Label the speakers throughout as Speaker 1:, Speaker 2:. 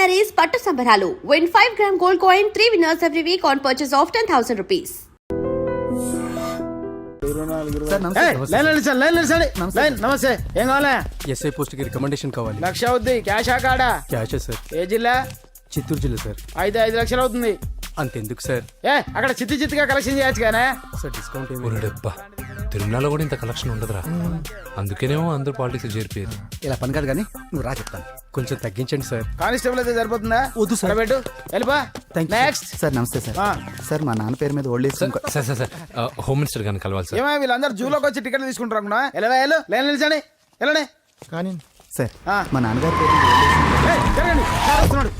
Speaker 1: sarees పట్టు సంబరాలు. Win 5 gram gold coin, 3 winners every week on purchase of 10,000 rupees.
Speaker 2: నమస్తే. ఏం కావాలా?
Speaker 3: ఎస్ఐ పోస్ట్ కి రికమెండేషన్ కావాలి.
Speaker 2: 1,00,000 అవుద్ది. క్యాష్ కాడా?
Speaker 3: Cash sir.
Speaker 2: ఏ జిల్లా?
Speaker 3: చిత్తూరు జిల్లా సార్.
Speaker 2: 5 లక్షలు అవుతుంది.
Speaker 3: అంతెందుకు సార్?
Speaker 2: అక్కడ చిత్తుగా కలెక్షన్ చేయొచ్చు కానీ
Speaker 3: సార్ డిస్కౌంట్ ఏమి?
Speaker 4: ఒరేడబ్బా, తిరుమలలో కూడా ఇంత కలెక్షన్ ఉండదురా. అందుకేనేమో అందరూ పాలిటిక్స్ చేరిపోయారు.
Speaker 5: ఇలా పని కాదు కానీ నువ్వు రా చెప్తాను.
Speaker 3: కొంచెం తగ్గించండి సార్.
Speaker 2: కానిస్టేబుల్ అయితే సరిపోతుందా?
Speaker 3: వద్దు సార్.
Speaker 2: పెట్టు వెళ్ళిపా. నెక్స్ట్.
Speaker 5: సార్ నమస్తే సార్. సార్ మా నాన్న పేరు మీద old age
Speaker 4: sir sir sir sir home minister గారిని కలవాలి సార్.
Speaker 2: ఏమో వీళ్ళందరూ జూలోకి వచ్చి టికెట్లు తీసుకుంటారు అనుకున్నా. లైన్ నిలిచండి. వెళ్ళండి.
Speaker 5: కానీ సార్ మా నాన్నగారి పేరు మీద ఓల్డ్ ఏజ్
Speaker 2: జరగండి. సార్ వస్తున్నాడు.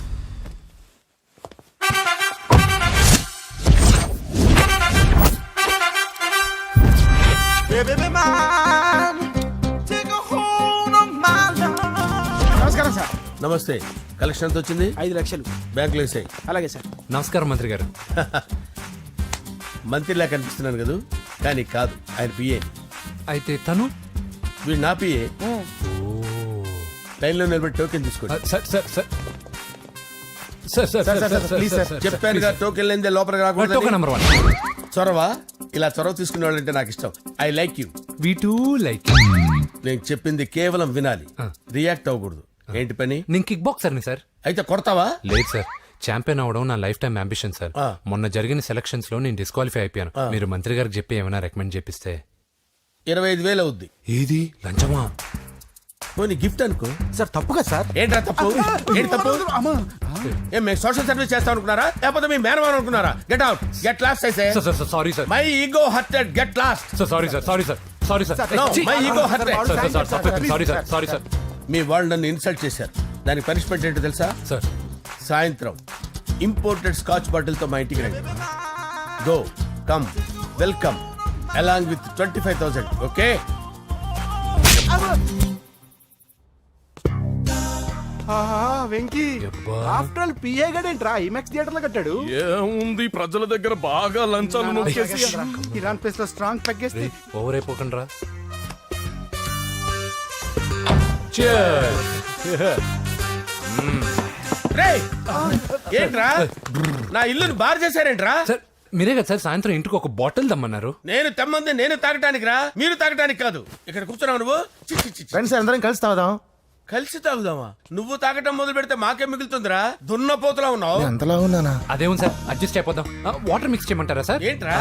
Speaker 2: నమస్కారం సార్.
Speaker 6: నమస్తే. కలెక్షన్ ఎంత వచ్చింది?
Speaker 2: 5 లక్షలు.
Speaker 6: బ్యాంకులో వేసాయి.
Speaker 2: అలాగే సార్.
Speaker 4: నమస్కారం మంత్రి గారు.
Speaker 6: మంత్రిలా కనిపిస్తున్నాను కదా, కానీ కాదు, ఆయన పిఏ.
Speaker 4: అయితే తను
Speaker 6: వీడు నా పిఏ. లైన్లో నిలబడి టోకెన్ తీసుకోండి.
Speaker 4: Sir sir sir sir sir sir
Speaker 2: please sir.
Speaker 6: చెప్పానుగా, టోకెన్ లేనిదే లోపలికి రాకూడదు.
Speaker 4: Token number 1.
Speaker 6: చొరవ. ఇలా చొరవ తీసుకునే వాళ్ళంటే నాకు ఇష్టం. I like you.
Speaker 4: We two like.
Speaker 6: నేను చెప్పింది కేవలం వినాలి, రియాక్ట్ అవ్వకూడదు. ఏంటి పని?
Speaker 4: నేను కిక్ బాక్సర్ని సార్.
Speaker 6: అయితే కొడతావా?
Speaker 4: లేదు సార్, ఛాంపియన్ అవడం నా లైఫ్ టైం అంబిషన్ సార్.
Speaker 6: ఆ.
Speaker 4: మొన్న జరిగిన సెలక్షన్స్ లో నేను డిస్క్వాలిఫై అయిపోయాను. మీరు మంత్రి గారికి చెప్పి ఏమైనా రికమెండ్ చేపిస్తే.
Speaker 6: 25,000 అవుద్ది.
Speaker 4: ఏది లంచమా?
Speaker 6: పోనీ గిఫ్ట్ అనుకో.
Speaker 5: సార్ తప్పుగా సార్.
Speaker 6: ఏంట్రా తప్పు? ఏంటి తప్పు? ఏం మేము సోషల్ సర్వీస్ చేస్తాం అనుకున్నారా, లేకపోతే మీ మేనమాన్ అనుకున్నారా? Get out, get lost. అయితే
Speaker 4: sorry sir.
Speaker 6: My ego hurted, get lost.
Speaker 4: Sorry sir. Sorry sir. Sorry sir.
Speaker 6: No, my ego hurt.
Speaker 4: Sorry sir. Sorry sir.
Speaker 6: మీ వాళ్ళు నన్ను ఇన్సల్ట్ చేశారు. దానికి పనిష్మెంట్ ఏంటో తెలుసా?
Speaker 4: సార్
Speaker 6: సాయంత్రం ఇంపోర్టెడ్ స్కాచ్ బాటిల్ తో మా ఇంటికి రండి. Go come welcome along with 25,000. Okay?
Speaker 5: Venky after all PA గడేంట్రా ఇమెక్స్ థియేటర్ లో కట్టాడు.
Speaker 7: ఏముంది, ప్రజల దగ్గర బాగా లంచాలు నొక్కేసి
Speaker 5: ఇరాన్ ప్లేస్ లో స్ట్రాంగ్ తగ్గేస్తే
Speaker 4: ఓవర్ అయిపోకండి రా.
Speaker 6: రేయ్, ఏంట్రా నా ఇల్లుని బార్ చేశారేంట్రా?
Speaker 4: సార్ మీరే కదా సార్ సాయంత్రం ఇంటికి ఒక బాటిల్ దమ్మన్నారు.
Speaker 6: నేను తెమ్మంది నేను తాగటానికి రా, మీరు తాగటానికి కాదు. ఇక్కడ కూర్చున్నావు నువ్వు. చి, చి, చి, చి.
Speaker 5: ఫ్రెండ్స్ అందరం కలిసి తాగుదాం.
Speaker 6: కలిసి తాగుదామా? నువ్వు తాగటం మొదలు పెడితే మాకే మిగులుతుందిరా. దున్నపోతులా ఉన్నావు.
Speaker 5: ఎంతలా ఉన్నానా?
Speaker 4: అదేమో సార్, అడ్జస్ట్ అయిపోదాం. వాటర్ మిక్స్ చేయమంటారా సార్?
Speaker 6: ఏంట్రా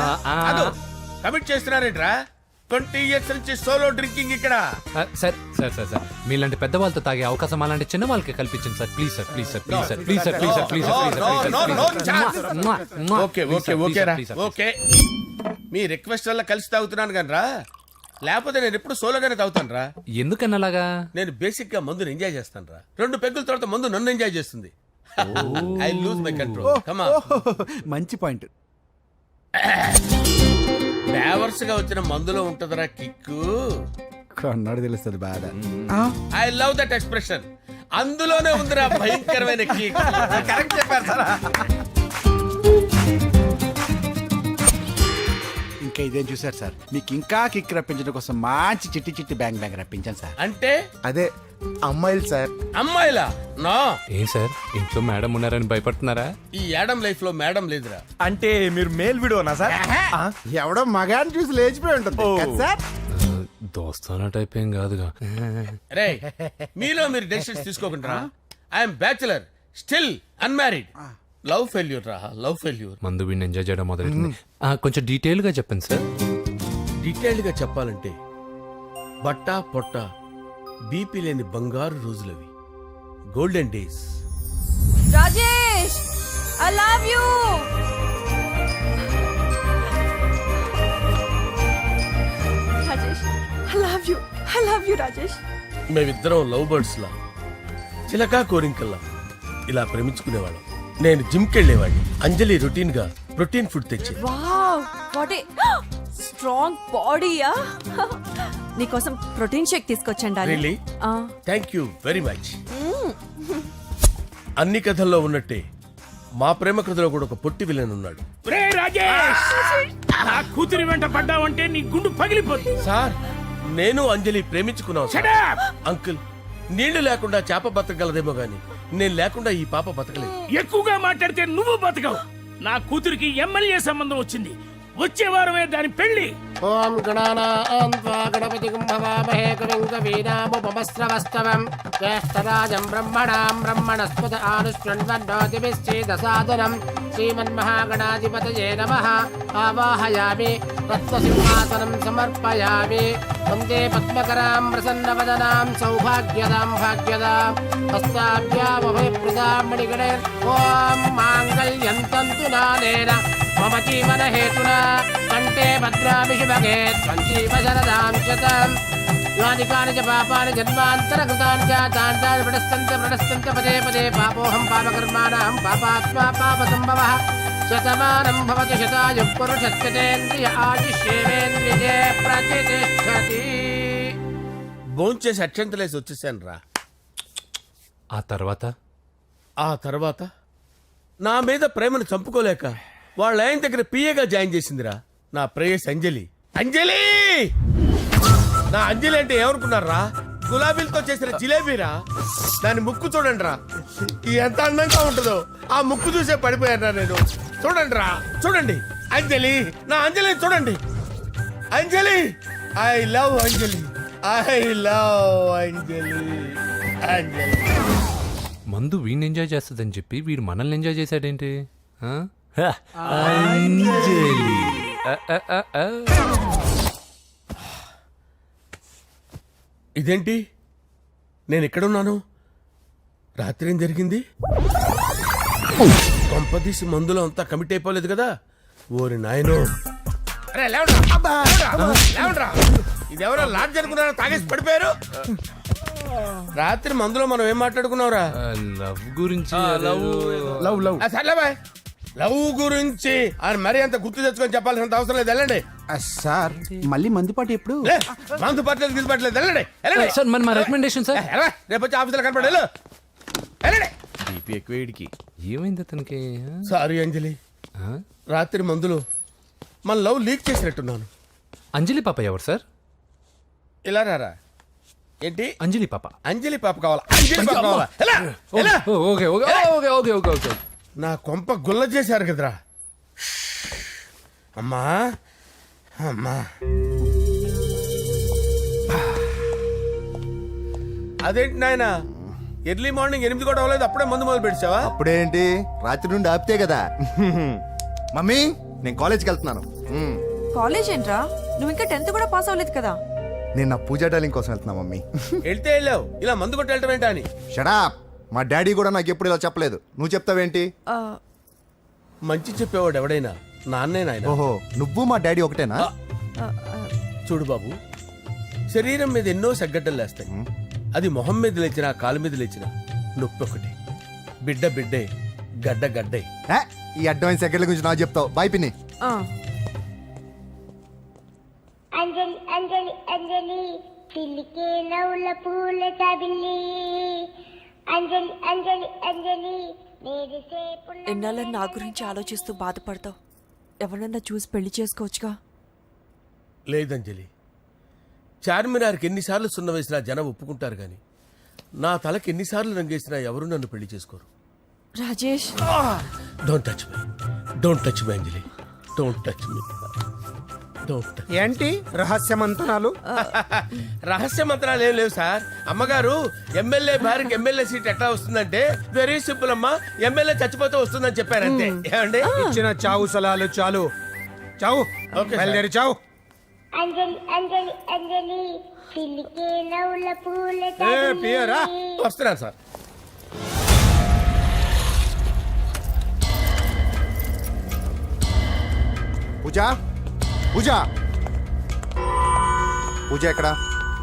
Speaker 6: కమిట్ చేస్తున్నారేంట్రా? 20 years నుంచి సోలో డ్రింకింగ్ ఇక్కడ.
Speaker 4: సార్ సార్ సార్ సార్ మీలాంటి పెద్ద వాళ్ళతో తాగే అవకాశం అలాంటి చిన్న వాళ్ళకి కల్పించండి sir. Please sir, please sir, please sir, please sir, please sir, please sir.
Speaker 6: Okay okay okay రా, ఓకే. మీ రిక్వెస్ట్ వల్ల కలిసి తాగుతున్నాను కానీ రా, లేకపోతే నేను ఎప్పుడు సోలోగానే తాగుతాను రా.
Speaker 4: ఎందుకన్నా అలాగా?
Speaker 6: నేను బేసిక్ గా మందుని ఎంజాయ్ చేస్తాను రా. 2 పెగ్గుల తర్వాత మందు నన్ను ఎంజాయ్ చేస్తుంది. I lose my control. Come on.
Speaker 5: మంచి పాయింట్.
Speaker 6: ఫ్లేవర్స్ గా వచ్చిన మందులో ఉంటదరా కిక్కు.
Speaker 5: కన్నాడు తెలుస్తుంది బాధ.
Speaker 6: I love that expression. అందులోనే ఉందిరా భయంకరమైన కిక్. కరెక్ట్ చెప్పారు సార్.
Speaker 5: ఇంకా ఇదేం చూసారు సార్, మీకు ఇంకా కిక్ రప్పించడం కోసం మంచి చిట్టి చిట్టి బ్యాంగ్ రప్పించాను సార్.
Speaker 6: అంటే
Speaker 5: అదే అమ్మాయిలు సార్.
Speaker 6: అమ్మాయిలా? నా
Speaker 4: ఏం సార్ ఇంట్లో మేడం ఉన్నారని భయపడుతున్నారా?
Speaker 6: ఈ యాడమ్ లైఫ్ లో మేడం లేదురా.
Speaker 7: అంటే మీరు మేల్ వీడియోనా సార్?
Speaker 5: ఎవడో మగాన్ని చూసి లేచిపోయి ఉంటుంది కదా సార్.
Speaker 4: దోస్తానా టైప్ ఏం కాదుగా.
Speaker 6: రే, మీలో మీరు డెసిషన్స్ తీసుకోకుండా. I'm bachelor, still unmarried. Love failure రా, లవ్ ఫెయిల్యూర్.
Speaker 4: మందు వీడిని ఎంజాయ్ చేయడం మొదలైంది. కొంచెం డీటెయిల్ గా చెప్పండి సార్.
Speaker 6: డీటెయిల్డ్ గా చెప్పాలంటే బట్టా పొట్ట బీపీ లేని బంగారు రోజులవి, golden days.
Speaker 1: Rajesh, I love you. Rajesh, I love you. I love you, Rajesh.
Speaker 6: మేమిద్దరం లవ్ బర్డ్స్ లా, చిలకా కోరింకల్లా ఇలా ప్రేమించుకునేవాళ్ళం. నేను జిమ్కి వెళ్ళేవాడిని. అంజలి రొటీన్ గా ప్రోటీన్ ఫుడ్ తెచ్చి.
Speaker 8: Wow, what a strong body, ah. నీకోసం ప్రోటీన్ షేక్ తీసుకొచ్చండి.
Speaker 6: Really? Thank you very much. అన్ని కథల్లో ఉన్నట్టే మా ప్రేమ కథలో కూడా ఒక పొట్టి విలన్ ఉన్నాడు.
Speaker 2: కూతురి వెంట పడ్డావంటే నీ గుండు పగిలిపోతుంది.
Speaker 6: సార్, నేను అంజలి ప్రేమించుకున్నాను. అంకుల్, నీళ్లు లేకుండా చేప బతకగలదేమో గాని నేను లేకుండా ఈ పాప బతకలేదు.
Speaker 7: ఎక్కువగా మాట్లాడితే నువ్వు బతకవు. నా కూతురికి ఎమ్మెల్యే సంబంధం వచ్చింది. వచ్చే వారమే దాని పెళ్లి.
Speaker 9: ఓం గణానాం త్వా గణపతిం భవామహే కవిం కవీనాముపమస్రవస్తవం జ్యేష్ఠరాజం బ్రహ్మణాం బ్రహ్మణస్పద ఆనుష్ణ్వన్నోతిభిశ్చేదసాదనం శ్రీమన్మహాగణాధిపతయే నమః. ఆవాహయామి తత్వసింహాసనం సమర్పయామి. వందే పద్మకరాం ప్రసన్నవదనాం సౌభాగ్యదాం భాగ్యదాం హస్తాభ్యామభయప్రదాం మణిగణైర్. ఓం మాంగళ్యం తంతు నానేన మమ జీవన హేతునా కంటే భద్రామి శుభగే త్వం జీవ శరదాం శతం. యాని కాని చ పాపాని జన్మాంతరకృతాని చ తాని ప్రణశ్యంత పదే పదే పాపోహం పాపకర్మాణం పాపాత్మా పాపసంభవః. శతమానం భవతి శతాయు పురుషస్యతేంద్రియ ఆయుష్యేవేంద్రియే ప్రతిష్టతి.
Speaker 6: భోంచేసి అక్షంతలేసి వచ్చేసాను రా.
Speaker 4: ఆ తర్వాత
Speaker 6: ఆ తర్వాత నా మీద ప్రేమను చంపుకోలేక వాళ్ళ ఆయన దగ్గర పిఏగా జాయిన్ చేసిందిరా నా ప్రేయస్ అంజలి. అంజలి నా అంజలి అంటే ఏమనుకున్నారా? గులాబీలతో చేసిన జిలేబీరా. దాని ముక్కు చూడండి రా, ఎంత అందంగా ఉంటుందో. ఆ ముక్కు చూసే పడిపోయారా నేను. చూడండి రా, చూడండి అంజలి, నా అంజలి చూడండి. Anjali, I love Anjali, I love Anjali. Anjali
Speaker 4: మందు వీడిని ఎంజాయ్ చేస్తుందని చెప్పి వీడు మనల్ని ఎంజాయ్ చేశాడేంటి? ఆ? అంజలి.
Speaker 6: ఇదేంటి, నేను ఎక్కడున్నాను? రాత్రి ఏం జరిగింది? కొంపదీసి మందులో అంతా కమిట్ అయిపోలేదు కదా? ఓరి నాయనో. అరే లేవండ్రా. లేవండ్రా. ఇదెవరో లాడ్జ్ అనుకున్నారా? తాగేసి పడిపోయారు. రాత్రి మందులో మనం ఏం మాట్లాడుకున్నావురా?
Speaker 4: లవ్ గురించి
Speaker 6: సర్లే బాయ్, లవ్ గురించి ఆయన మరీ అంత గుర్తు తెచ్చుకొని చెప్పాల్సినంత అవసరం లేదు. వెళ్ళండి.
Speaker 5: సార్ మళ్ళీ మందుపాటి ఎప్పుడు?
Speaker 6: లే, మందు పట్టలేదు గిల్లు పట్టలేదు. వెళ్ళండి వెళ్ళండి.
Speaker 4: సార్ మరి మా రికమెండేషన్ సార్.
Speaker 6: రేపు వచ్చి ఆఫీసులో కనపడి వెళ్ళు. వెళ్ళండి.
Speaker 4: ఏమైంది అతనికి?
Speaker 6: సారీ అంజలి,
Speaker 4: ఆ?
Speaker 6: రాత్రి మందులో మన లవ్ లీక్ చేసినట్టున్నాను.
Speaker 4: అంజలి పాప ఎవరు సార్?
Speaker 6: ఇలా రారా. ఏంటి
Speaker 4: అంజలి పాప.
Speaker 6: అంజలి పాప కావాలా? అంజలి పాప కావాలా? ఎలా? ఎలా?
Speaker 4: Okay okay okay okay okay okay.
Speaker 6: నా కొంప గుల్ల చేశారు కదరా. అమ్మా అమ్మా, అదేంటి నాయన, ఎర్లీ మార్నింగ్ 8 కూడా అవ్వలేదు, అప్పుడే మందు మొదలు పెడిచావా?
Speaker 10: అప్పుడేంటి, రాత్రి నుండి ఆపితే కదా. మమ్మీ నేను కాలేజ్కి వెళ్తున్నాను.
Speaker 8: కాలేజ్ ఏంట్రా? నువ్వు ఇంకా 10th కూడా పాస్ అవ్వలేదు కదా.
Speaker 10: నేను నా పూజా డాలింగ్ కోసం వెళ్తున్నా మమ్మీ.
Speaker 6: వెళ్తే వెళ్ళావు, ఇలా మందు కొట్టి వెళ్ళటం ఏంటా అని.
Speaker 10: షడా, మా డాడీ కూడా నాకు ఎప్పుడు ఇలా చెప్పలేదు. నువ్వు చెప్తావేంటి?
Speaker 8: ఆ,
Speaker 6: మంచి చెప్పేవాడు ఎవడైనా నాన్నే నాయన.
Speaker 10: ఓహో, నువ్వు మా డాడీ ఒకటేనా?
Speaker 8: ఆ, ఆ,
Speaker 6: చూడు బాబు, శరీరం మీద ఎన్నో సగ్గడ్డలు లేస్తాయి. అది మొహం మీద లేచినా కాలు మీద లేచినా నొప్పి ఒకటి. బిడ్డ బిడ్డే, గడ్డ గడ్డే.
Speaker 10: ఏ, ఈ అడ్వాన్స్ సెకండ్ల గురించి నాకు చెప్తావు. బాయ్ పిన్ని.
Speaker 8: ఆ.
Speaker 11: అంజలి అంజలి అంజలి చిల్లికే నవ్వుల పూల చబిల్లి. అంజలి అంజలి అంజలి నేరిసే పుల్ల.
Speaker 8: ఎన్నాళ్ళ నా గురించి ఆలోచిస్తూ బాధపడతావు? ఎవరన్నా చూసి పెళ్లి చేసుకోవచ్చుగా.
Speaker 6: లేదంజలి, చార్మినార్కి ఎన్నిసార్లు సున్న వేసినా జనం ఒప్పుకుంటారు గాని నా తలకి ఎన్నిసార్లు రంగేసినా ఎవరు నన్ను పెళ్లి చేసుకోరు.
Speaker 8: Rajesh,
Speaker 6: don't touch me, don't touch me Anjali, don't touch me, don't touch.
Speaker 3: ఏంటి రహస్య మంతనాలు?
Speaker 6: రహస్య మంత్రాలు ఏం లేవు సార్. అమ్మగారు ఎమ్మెల్యే భార్యకి ఎమ్మెల్యే సీట్ ఎట్లా వస్తుందంటే వెరీ సింపుల్ అమ్మా, ఎమ్మెల్యే చచ్చిపోతే వస్తుందని చెప్పారు అంతే. ఏమండి?
Speaker 3: ఇచ్చిన చావు సలాలు చాలు. చావు.
Speaker 6: Okay sir.
Speaker 3: బయలుదేరి చావు.
Speaker 11: అంజలి అంజలి అంజలి చిల్లికే నవ్వుల పూల
Speaker 3: పియరా?
Speaker 11: చబిల్లి.
Speaker 6: వస్తున్నాను సార్.
Speaker 10: పూజ, పూజ, పూజ ఎక్కడ?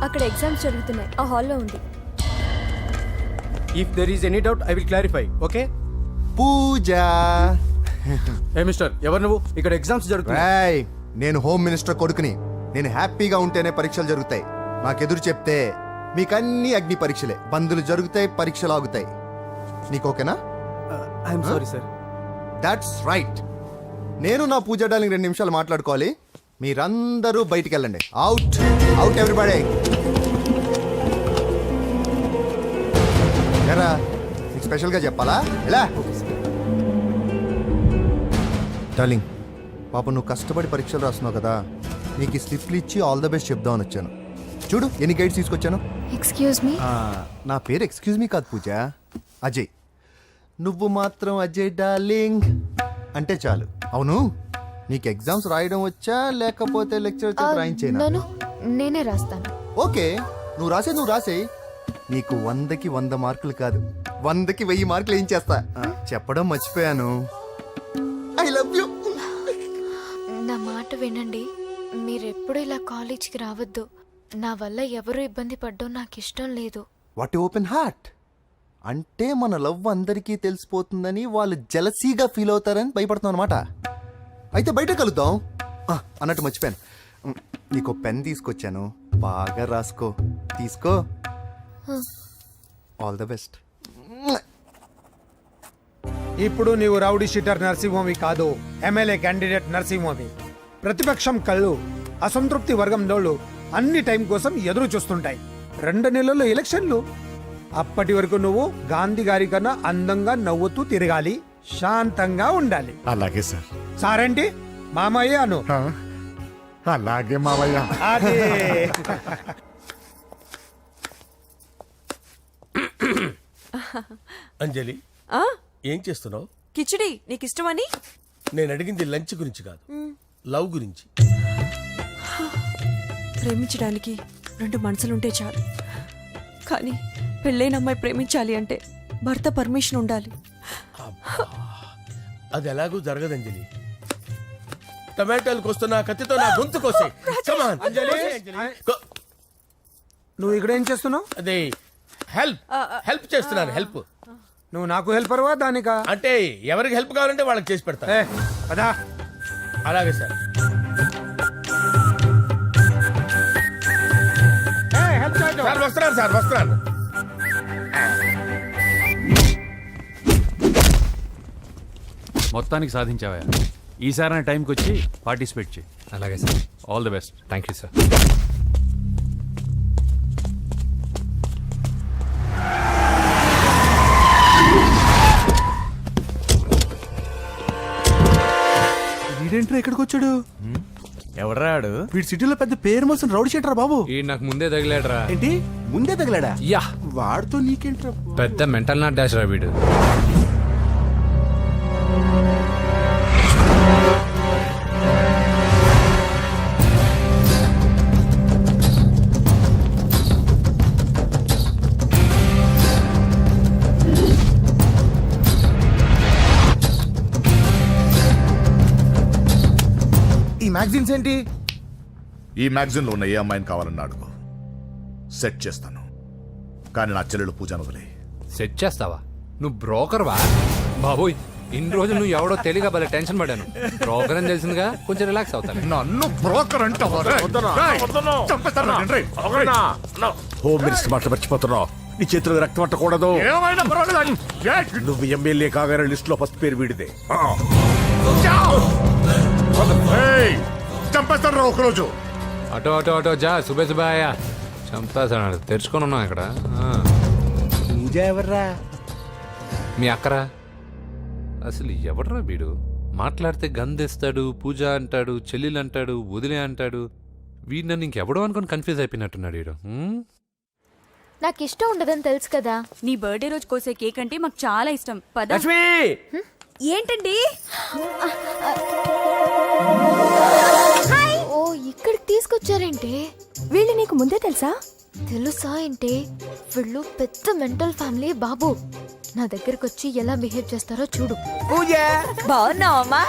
Speaker 11: అక్కడ ఎగ్జామ్స్ జరుగుతున్నాయి, ఆ హాల్లో ఉంది.
Speaker 3: If there is any doubt I will clarify. Okay.
Speaker 10: Pooja.
Speaker 3: ఏ మిస్టర్, ఎవరు నువ్వు? ఇక్కడ ఎగ్జామ్స్ జరుగుతున్నాయి.
Speaker 10: రాయ్, నేను హోమ్ మినిస్టర్ కొడుకుని. నేను హ్యాపీగా ఉంటేనే పరీక్షలు జరుగుతాయి. నాకెదురు చెప్తే మీకన్నీ అగ్ని పరీక్షలే. బందులు జరుగుతాయి, పరీక్షలు ఆగుతాయి. నీకు ఓకేనా?
Speaker 3: I'm sorry sir.
Speaker 10: That's right. నేను నా పూజ డార్లింగ్ 2 నిమిషాలు మాట్లాడుకోవాలి. మీరందరూ బయటికి వెళ్ళండి. Out out everybody. ఎరా స్పెషల్గా చెప్పాలా ఎలా డార్లింగ్ పాప నువ్వు కష్టపడి పరీక్షలు రాస్తున్నావు కదా నీకు ఈ స్లిప్లు ఇచ్చి ఆల్ ద బెస్ట్ చెప్దామని వచ్చాను చూడు ఎన్ని గైడ్స్ తీసుకొచ్చాను
Speaker 11: ఎక్స్క్యూజ్ మీ
Speaker 10: నా పేరు ఎక్స్క్యూజ్ మీ కాదు పూజ అజయ్ నువ్వు మాత్రం అజయ్ డార్లింగ్ అంటే చాలు అవును నీకు ఎగ్జామ్స్ రాయడం వచ్చా లేకపోతే లెక్చర్ రాయించేనా
Speaker 11: నన్ను నేనే రాస్తాను
Speaker 10: ఓకే నువ్వు రాసే నీకు 100కి 100 మార్కులు కాదు 100కి 1000 మార్కులు ఏం చేస్తా చెప్పడం మర్చిపోయాను ఐ లవ్ యూ
Speaker 11: నా మాట వినండి మీరెప్పుడు ఇలా కాలేజ్కి రావద్దు నా వల్ల ఎవరు ఇబ్బంది పడ్డం నాకు ఇష్టం లేదు
Speaker 10: వాట్ ఓపెన్ హార్ట్ అంటే మన లవ్ అందరికీ తెలిసిపోతుందని వాళ్ళు జలసీగా ఫీల్ అవుతారని భయపడుతున్నాం అనమాట అయితే బయట కలుద్దాం అన్నట్టు మర్చిపోయాను నీకు పెన్ తీసుకొచ్చాను బాగా రాసుకో తీసుకో ఆల్ ద బెస్ట్
Speaker 2: ఇప్పుడు నీవు రౌడీ షీటర్ నరసింహమి కాదు ఎమ్మెల్యే క్యాండిడేట్ నరసింహమి ప్రతిపక్షం కళ్ళు అసంతృప్తి వర్గం నోళ్ళు అన్ని టైం కోసం ఎదురు చూస్తుంటాయి 2 నెలల్లో ఎలక్షన్లు అప్పటి వరకు నువ్వు గాంధీ గారి కన్నా అందంగా నవ్వుతూ తిరగాలి శాంతంగా ఉండాలి
Speaker 5: అలాగే సార్.
Speaker 2: సారేంటి మామయ్య అను
Speaker 5: అలాగే మావయ్య.
Speaker 2: అదే
Speaker 6: అంజలి ఏం చేస్తున్నావు?
Speaker 8: కిచిడి నీకు ఇష్టమని.
Speaker 6: నేను అడిగింది లంచ్ గురించి కాదు, లవ్ గురించి.
Speaker 8: ప్రేమించడానికి 2 మనసులుంటే చాలు, కానీ పెళ్ళైన అమ్మాయి ప్రేమించాలి అంటే భర్త పర్మిషన్ ఉండాలి.
Speaker 6: అది ఎలాగూ జరగదు అంజలి. టమాటాలకు వస్తున్న కత్తితో నా గొంతు కోసే.
Speaker 2: నువ్వు ఇక్కడ ఏం చేస్తున్నావు?
Speaker 6: అదే హెల్ప్ చేస్తున్నాను. హెల్ప్.
Speaker 2: నువ్వు నాకు హెల్పర్వా దానికా?
Speaker 6: అంటే ఎవరికి హెల్ప్ కావాలంటే వాళ్ళకి చేసి పెడతా.
Speaker 2: పదా.
Speaker 6: అలాగే సార్. సార్ వస్తున్నాను, సార్ వస్తున్నాను.
Speaker 3: మొత్తానికి సాధించావా? ఈసారి టైంకి వచ్చి పార్టిసిపేట్ చేయి.
Speaker 4: అలాగే sir.
Speaker 3: All the best.
Speaker 4: Thank you sir.
Speaker 5: వీడేంట్రా ఇక్కడికి వచ్చాడు?
Speaker 3: ఎవడ్రాడు?
Speaker 5: వీడి సిటీలో పెద్ద పేరు మోసిన రౌడీ షీటరా బాబు.
Speaker 4: ఈ నాకు ముందే తగిలాడరా.
Speaker 5: ఏంటి ముందే తగిలాడా?
Speaker 4: యా,
Speaker 5: వాడితో నీకేంట్రా?
Speaker 4: పెద్ద మెంటల్ నాట్ డాష్ రా వీడు.
Speaker 2: ఈ మ్యాగజైన్స్ ఏంటి?
Speaker 12: ఈ మ్యాగజైన్లో ఉన్న ఏ అమ్మాయిని కావాలన్నా అడుగు, సెట్ చేస్తాను. కానీ నా చెల్లెలు పూజను వదిలే.
Speaker 4: సెట్ చేస్తావా? నువ్వు బ్రోకర్ వా? బాబోయ్, ఇన్ని రోజులు నువ్వు ఎవడో తెలియక భలే టెన్షన్ పడ్డాను. బ్రోకర్ అని తెలిసిందిగా కొంచెం రిలాక్స్ అవుతాను.
Speaker 12: నన్ను బ్రోకర్ అంటావా?
Speaker 6: హోమ్ మినిస్టర్ మాట మర్చిపోతున్నావు. నీ చేతిలో రక్తం పట్టకూడదు. నువ్వు ఎమ్మెల్యే కాగానే లిస్ట్ లో ఫస్ట్ పేరు వీడిదే.
Speaker 12: చంపేస్తాను ఒకరోజు.
Speaker 4: అటో అటో అటో జా. సుబే సుబాయా చంపేస్తాడు. తెరుచుకొని ఉన్నాం ఇక్కడ.
Speaker 5: పూజ ఎవర్రా?
Speaker 4: మీ అక్కరా? అసలు ఎవడరా వీడు? మాట్లాడితే గంధేస్తాడు, పూజ అంటాడు, చెల్లెలు అంటాడు, వదిలే అంటాడు. వీడు నన్ను ఇంకెవడో అనుకుని కన్ఫ్యూజ్ అయిపోయినట్టున్నాడు వీడు.
Speaker 11: నాకు ఇష్టం ఉండదని తెలుసు కదా.
Speaker 8: నీ బర్త్డే రోజు కోసే కేక్ అంటే మాకు చాలా ఇష్టం. పద. ఏంటండి?
Speaker 11: ఓ ఇక్కడికి తీసుకొచ్చారేంటి?
Speaker 8: వీళ్ళు నీకు ముందే తెలుసా?
Speaker 11: తెలుసా ఏంటి? వీళ్ళు పెద్ద మెంటల్ ఫ్యామిలీ బాబు. నా దగ్గరకు వచ్చి ఎలా బిహేవ్ చేస్తారో చూడు.
Speaker 9: పూజ
Speaker 8: బాగున్నావమ్మా?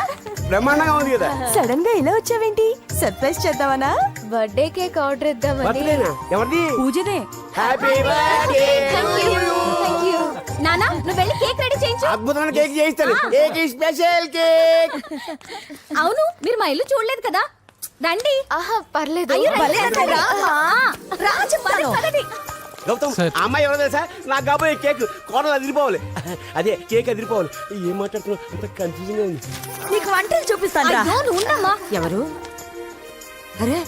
Speaker 9: బ్రహ్మాండంగా ఉంది కదా.
Speaker 8: సడన్ గా ఇలా వచ్చావేంటి? సర్ప్రైజ్ చేద్దామనా?
Speaker 11: బర్త్డే కేక్ ఆర్డర్ ఇద్దామని.
Speaker 9: బర్త్డేనా? ఎవరిది?
Speaker 8: పూజనే.
Speaker 9: Happy birthday.
Speaker 11: నానా నువ్వు వెళ్ళి కేక్ రెడీ చేయించు.
Speaker 9: అద్భుతమైన కేక్ చేయిస్తాను. Cake special cake.
Speaker 11: అవును మీరు మా ఇల్లు చూడలేదు కదా. రండి. ఆహా పర్లేదు.
Speaker 9: గౌతమ్, ఆ అమ్మాయి ఎవరో తెలుసా? నాకు కాబోయే కేక్ కోడలు అదిరిపోవాలి. అదే కేక్ అదిరిపోవాలి. ఏం మాట్లాడుతున్నావు? అంత కన్ఫ్యూజన్ ఉంది.
Speaker 8: నీకు వంటలు చూపిస్తాను. ఎవరు? అరే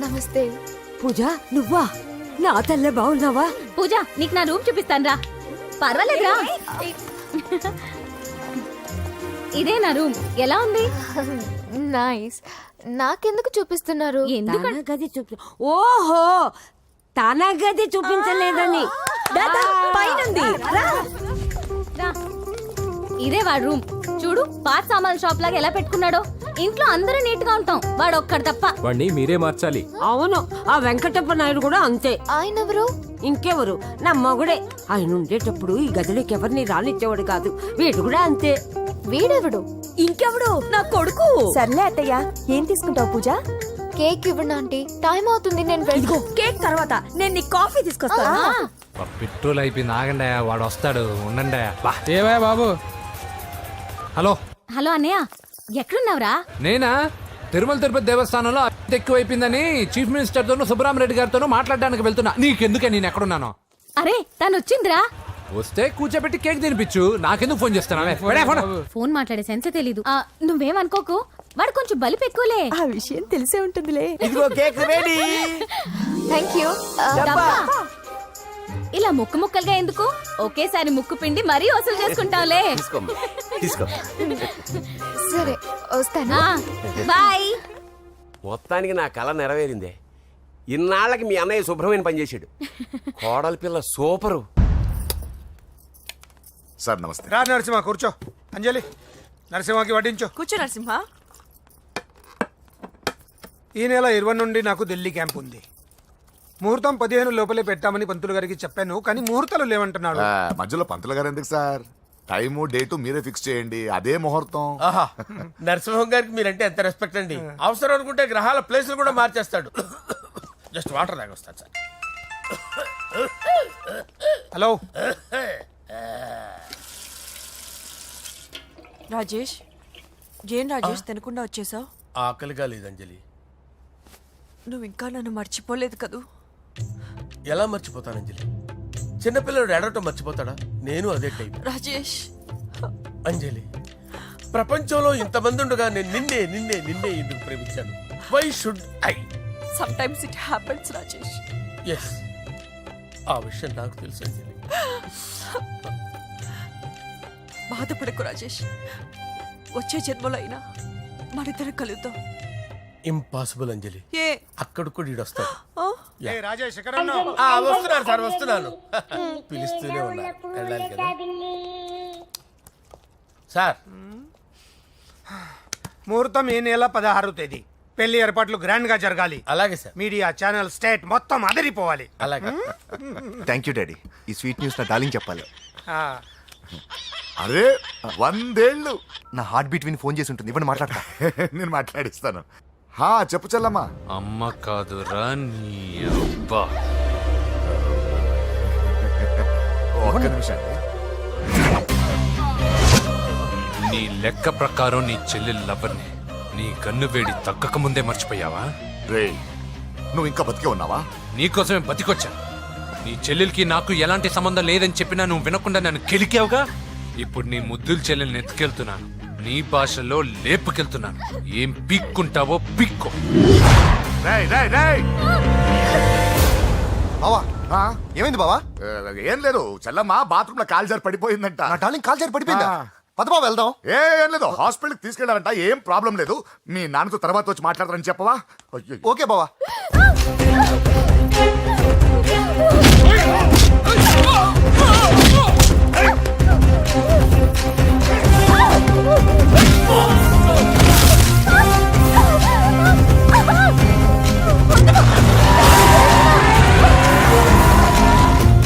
Speaker 11: నమస్తే.
Speaker 8: పూజ నువ్వా? నా తల్లే బాగున్నావా?
Speaker 11: పూజ నీకు నా రూమ్ చూపిస్తాను రా. పర్వాలేదురా. ఇదే నా రూమ్. ఎలా ఉంది? నైస్. నాకెందుకు చూపిస్తున్నారు?
Speaker 8: ఎందుకంటే గది చూపి. ఓహో, తన గది చూపించలేదని. పైనుంది.
Speaker 11: ఇదే వాడు రూమ్. చూడు, పాత సామాన్ షాప్ లాగా ఎలా పెట్టుకున్నాడో. ఇంట్లో అందరూ నీట్ గా ఉంటాం, వాడు ఒక్కడు తప్ప.
Speaker 3: వాడిని మీరే మార్చాలి.
Speaker 8: అవును, ఆ వెంకటప్ప నాయుడు కూడా అంతే.
Speaker 11: ఆయన ఎవరు?
Speaker 8: ఇంకెవరు, నా మగుడే. ఆయన ఉండేటప్పుడు ఈ గదిలోకి ఎవరిని రానిచ్చేవాడు కాదు. వీడు కూడా అంతే.
Speaker 11: వీడెవడు?
Speaker 8: ఇంకెవడు, నా కొడుకు.
Speaker 11: సర్లే అత్తయ్య, ఏం తీసుకుంటావు పూజ? కేక్ ఇవ్వండి ఆంటీ, టైం అవుతుంది. నేను
Speaker 8: ఇదిగో కేక్ తర్వాత నేను నీ కాఫీ తీసుకొస్తాను.
Speaker 4: పెట్రోల్ అయిపోయింది, ఆగండి, వాడు వస్తాడు, ఉండండి.
Speaker 3: ఏవా బాబు?
Speaker 4: హలో
Speaker 11: హలో అన్నయ్య, ఎక్కడున్నావురా?
Speaker 4: నేనా తిరుమల తిరుపతి దేవస్థానంలో అత్యంత ఎక్కువైపోయిందని చీఫ్ మినిస్టర్ తోనూ సుబ్బరామరెడ్డి గారితోనూ మాట్లాడడానికి వెళ్తున్నా. నీకెందుకే నేను ఎక్కడున్నాను?
Speaker 11: అరే, తను వచ్చిందిరా.
Speaker 4: వస్తే కూర్చోబెట్టి కేక్ తినిపించు, నాకెందుకు ఫోన్ చేస్తున్నావే?
Speaker 11: ఫోన్ మాట్లాడే సెన్సే తెలీదు. నువ్వేమనుకోకు, వాడు కొంచెం బలిపు ఎక్కువలే. ఆ విషయం తెలిసే ఉంటుందిలే.
Speaker 6: ఇదిగో కేక్ రెడీ.
Speaker 11: Thank you. ఇలా ముక్కు ముక్కలుగా ఎందుకు? ఒకేసారి ముక్కు పిండి మరీ వసూలు చేసుకుంటాంలే. సరే, వస్తానా? బాయ్.
Speaker 9: మొత్తానికి నా కళ నెరవేరిందే. ఇన్నాళ్ళకి మీ అన్నయ్య శుభ్రమైన పనిచేసాడు. కోడలి పిల్ల సూపరు.
Speaker 12: సార్ నమస్తే.
Speaker 2: రా నరసింహ, కూర్చో. అంజలి, నరసింహకి వడ్డించు.
Speaker 8: కూర్చో నరసింహ.
Speaker 2: ఈ నెల 20 నుండి నాకు ఢిల్లీ క్యాంప్ ఉంది. ముహూర్తం 15 లోపలే పెట్టామని పంతులు గారికి చెప్పాను, కానీ ముహూర్తాలు లేవంటున్నాడు.
Speaker 12: మధ్యలో పంతులు గారు ఎందుకు సార్? టైము డేటు మీరే ఫిక్స్ చేయండి, అదే ముహూర్తం.
Speaker 6: ఆహా, నరసింహం గారికి మీరంటే ఎంత రెస్పెక్ట్ అండి. అవసరం అనుకుంటే గ్రహాల ప్లేసులు కూడా మార్చేస్తాడు. జస్ట్ వాటర్ తాగొస్తాను సార్.
Speaker 2: హలో
Speaker 8: రాజేష్, ఏం రాజేష్ తినకుండా వచ్చేసావు?
Speaker 6: ఆకలిగా లేదు అంజలి.
Speaker 8: నువ్వు ఇంకా నన్ను మర్చిపోలేదు కదూ?
Speaker 6: ఎలా మర్చిపోతాను అంజలి? చిన్నపిల్లడు ఏడవటం మర్చిపోతాడా? నేను అదే టైప్.
Speaker 8: రాజేష్,
Speaker 6: అంజలి, ప్రపంచంలో ఇంతమంది ఉండగా నేను నిన్నే నిన్నే నిన్నే ఎందుకు ప్రేమించాను? Why should I?
Speaker 8: Sometimes it happens Rajesh.
Speaker 6: Yes, ఆ విషయం నాకు తెలుసు అంజలి.
Speaker 8: బాధపడకు రాజేష్, వచ్చే జన్మలో అయినా మనిద్దరం కలుద్దాం.
Speaker 6: ఇంపాసిబుల్ అంజలి.
Speaker 8: ఏ
Speaker 6: అక్కడ కూడా ఈడు వస్తాడు.
Speaker 8: ఆ?
Speaker 2: ఏ రాజేష్, ఎక్కడ ఉన్నావు?
Speaker 6: వస్తున్నాను సార్, వస్తున్నాను. పిలుస్తూనే ఉన్నారు, వెళ్ళాలి కదా సార్.
Speaker 2: ముహూర్తం ఈ నెల 16వ తేదీ. పెళ్లి ఏర్పాట్లు గ్రాండ్ గా జరగాలి.
Speaker 6: అలాగే సార్.
Speaker 2: మీడియా ఛానల్ స్టేట్ మొత్తం అదిరిపోవాలి.
Speaker 6: అలాగే.
Speaker 10: Thank you daddy. ఈ స్వీట్ న్యూస్ నా డార్లింగ్ చెప్పాలి.
Speaker 2: ఆ,
Speaker 12: అరే 100 ఏళ్ళు.
Speaker 10: నా హార్ట్ బీట్ విని ఫోన్ చేసి ఉంటుంది, ఇవ్వండి మాట్లాడతా.
Speaker 12: నేను మాట్లాడిస్తాను. హా, చెప్పు చెల్లమ్మా.
Speaker 4: అమ్మ కాదురా నీ అబ్బా.
Speaker 12: ఒక్క నిమిషం.
Speaker 4: నీ లెక్క ప్రకారం నీ చెల్లెలు లవర్ని నీ కన్ను వేడి తగ్గక ముందే మర్చిపోయావా?
Speaker 12: రే, నువ్వు ఇంకా బతికే ఉన్నావా?
Speaker 4: నీకోసమే బతికొచ్చా. నీ చెల్లెలకి నాకు ఎలాంటి సంబంధం లేదని చెప్పినా నువ్వు వినకుండా నన్ను కెలికావుగా. ఇప్పుడు నీ ముద్దుల చెల్లెల్ని ఎత్తుకెళ్తున్నాను, నీ భాషలో లేపుకెళ్తున్నాను. ఏం పీక్కుంటావో పీక్కో.
Speaker 12: రేయ్, రేయ్, రేయ్.
Speaker 10: బావా,
Speaker 12: ఆ?
Speaker 10: ఏమైంది బావా?
Speaker 12: ఏం లేదు, చెల్లమ్మ బాత్రూమ్ లో కాలు జారి పడిపోయిందంట.
Speaker 10: నా డార్లింగ్ కాల్ చేరి పడిపోయిందా?
Speaker 12: ఆ.
Speaker 10: పద బావ వెళ్దాం.
Speaker 12: ఏం లేదు, హాస్పిటల్కి తీసుకెళ్లారంట. ఏం ప్రాబ్లం లేదు. మీ నాన్నతో తర్వాత వచ్చి మాట్లాడతారని చెప్పవా? అయ్యో.
Speaker 10: ఓకే బావా.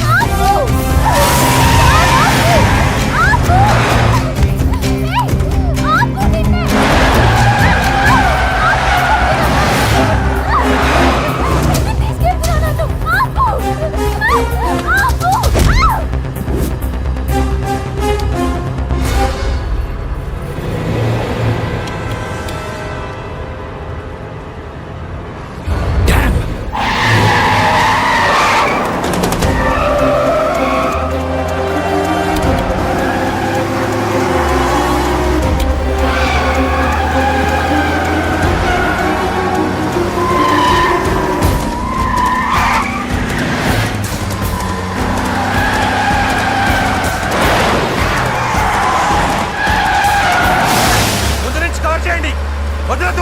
Speaker 11: ఆపు!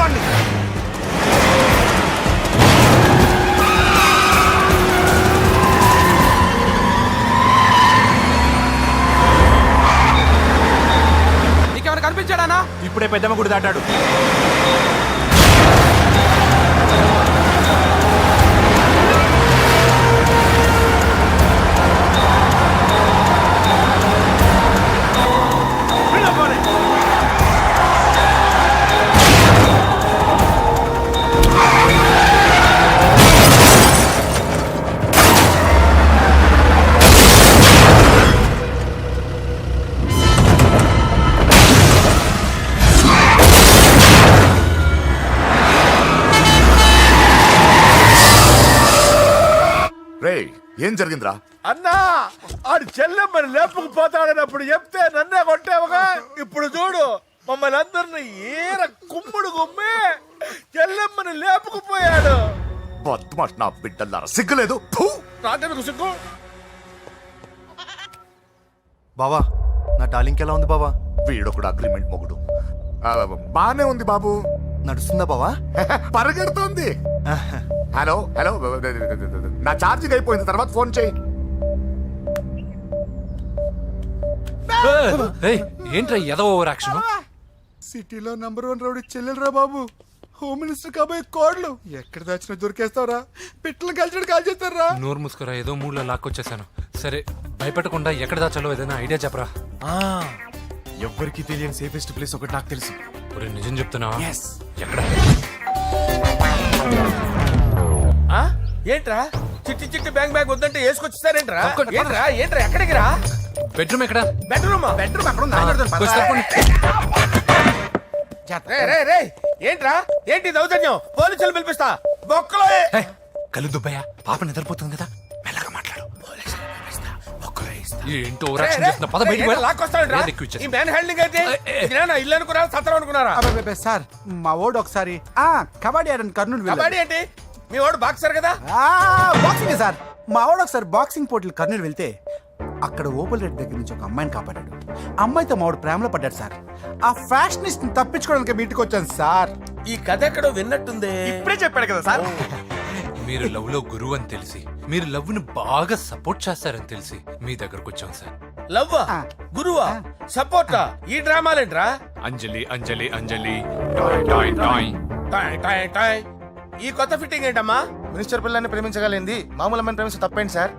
Speaker 5: వాడిని. నీకేమైనా కనిపించాడానా?
Speaker 3: ఇప్పుడే పెద్దమ్మ గుడి దాటాడు.
Speaker 12: రేయ్ ఏం జరిగిందిరా?
Speaker 6: అన్నా ఆడు చెల్లెమ్మని లేపుకుపోతాడనప్పుడు చెప్తే నన్నే కొట్టావుగా. ఇప్పుడు చూడు మమ్మల్ని అందరిని ఏర కుమ్ముడు గుమ్మి చెల్లెమ్మని లేపుకుపోయాడు.
Speaker 12: బద్మాష్ నా బిడ్డల్లారా, సిగ్గులేదు? ఫు!
Speaker 6: నాకెందుకు సిగ్గు?
Speaker 10: బావా నా డార్లింగ్ ఎలా ఉంది బావా?
Speaker 12: వీడొకడు అగ్రిమెంట్ మొగుడు. బానే ఉంది బాబు.
Speaker 10: నడుస్తుందా బావా?
Speaker 12: పరిగెడుతోంది. హలో హలో, నా ఛార్జింగ్ అయిపోయింది, తర్వాత ఫోన్ చేయి.
Speaker 4: ఏంట్రా ఏదో ఓవర్ యాక్షన్?
Speaker 5: సిటీలో #1 రౌడీ చెల్లెలరా బాబు. హోమ్ మినిస్టర్ కాబోయే కోడ్లు ఎక్కడ దాచినా దొరికేస్తావరా? పిట్టలు కలిసి కాల్ చేస్తారా?
Speaker 4: నోరు మూసుకురా, ఏదో మూడ్లో లాక్కొచ్చేసాను. సరే భయపెట్టకుండా ఎక్కడ దాచాలో ఏదైనా ఐడియా చెప్పరా.
Speaker 3: ఎవ్వరికి తెలియని సేఫెస్ట్ ప్లేస్ ఒకటి నాకు తెలుసు.
Speaker 4: ఒరే నిజం చెప్తున్నా? ఎక్కడ?
Speaker 6: ఆ? ఏంట్రా చిట్టి చిట్టి బ్యాంక్ బ్యాగ్ వద్దంటే వేసుకొచ్చిస్తారేంట్రా? ఏంట్రా ఏంట్రా ఎక్కడికి రా?
Speaker 4: బెడ్రూమ్ ఎక్కడ?
Speaker 6: బెడ్రూమా?
Speaker 5: బెడ్రూమ్ అక్కడ ఉంది.
Speaker 4: కొంచెం తప్పండి.
Speaker 6: రే రే రే ఏంట్రా ఏంటి దౌర్జన్యం? పోలీసులు పిలిపిస్తా. బొక్కలో
Speaker 4: హే, కళ్ళు దుబ్బయ్యా, పాప నిద్రపోతుంది కదా, మెల్లగా మాట్లాడు. ఏంటో ఓవర్ యాక్షన్ చేస్తున్నా, పద బయటికి వెళ్ళు.
Speaker 6: లాక్కొస్తాడు
Speaker 4: ఏది ఎక్కువ ఇచ్చేసి.
Speaker 6: ఈ మ్యాన్ హ్యాండింగ్ అయితే ఇదేనా ఇల్లు అనుకున్నారా సత్రం అనుకున్నారా?
Speaker 5: అబ్బే సార్, మా ఓడు ఒకసారి కబడ్డీ ఆడని కర్నూలు వెళ్ళాడు.
Speaker 6: కబడ్డీ ఏంటి? మీ వాడు బాక్సర్ కదా?
Speaker 5: Boxing sir. మా వాడు ఒకసారి బాక్సింగ్ పోటీలు కర్నూలు వెళ్తే అక్కడ ఓపెల్ రెడ్డి దగ్గర నుంచి ఒక అమ్మాయిని కాపాడాడు. అమ్మాయితో మా వాడు ప్రేమలో పడ్డాడు సార్. ఆ ఫ్యాషనిస్ట్ తప్పించుకోవడానికి మీ ఇంటికి వచ్చాను సార్.
Speaker 6: ఈ కథ ఎక్కడో విన్నట్టుంది.
Speaker 5: ఇప్పుడే చెప్పాడు కదా సార్.
Speaker 4: మీరు లవ్ లో గురువు అని తెలిసి, మీరు లవ్ ను బాగా సపోర్ట్ చేస్తారని తెలిసి మీ దగ్గరకు వచ్చాం సార్.
Speaker 6: లవ్వా గురువా సపోర్టా? ఈ డ్రామాలేంట్రా?
Speaker 4: అంజలి అంజలి అంజలి టాయ్ టాయ్ టాయ్.
Speaker 6: టాయ్ టాయ్ టాయ్. ఈ కొత్త ఫిట్టింగ్ ఏంటమ్మా?
Speaker 5: మినిస్టర్ పిల్లల్ని ప్రేమించగలిగింది మామూలు అమ్మని ప్రేమించి తప్పేంటి సార్?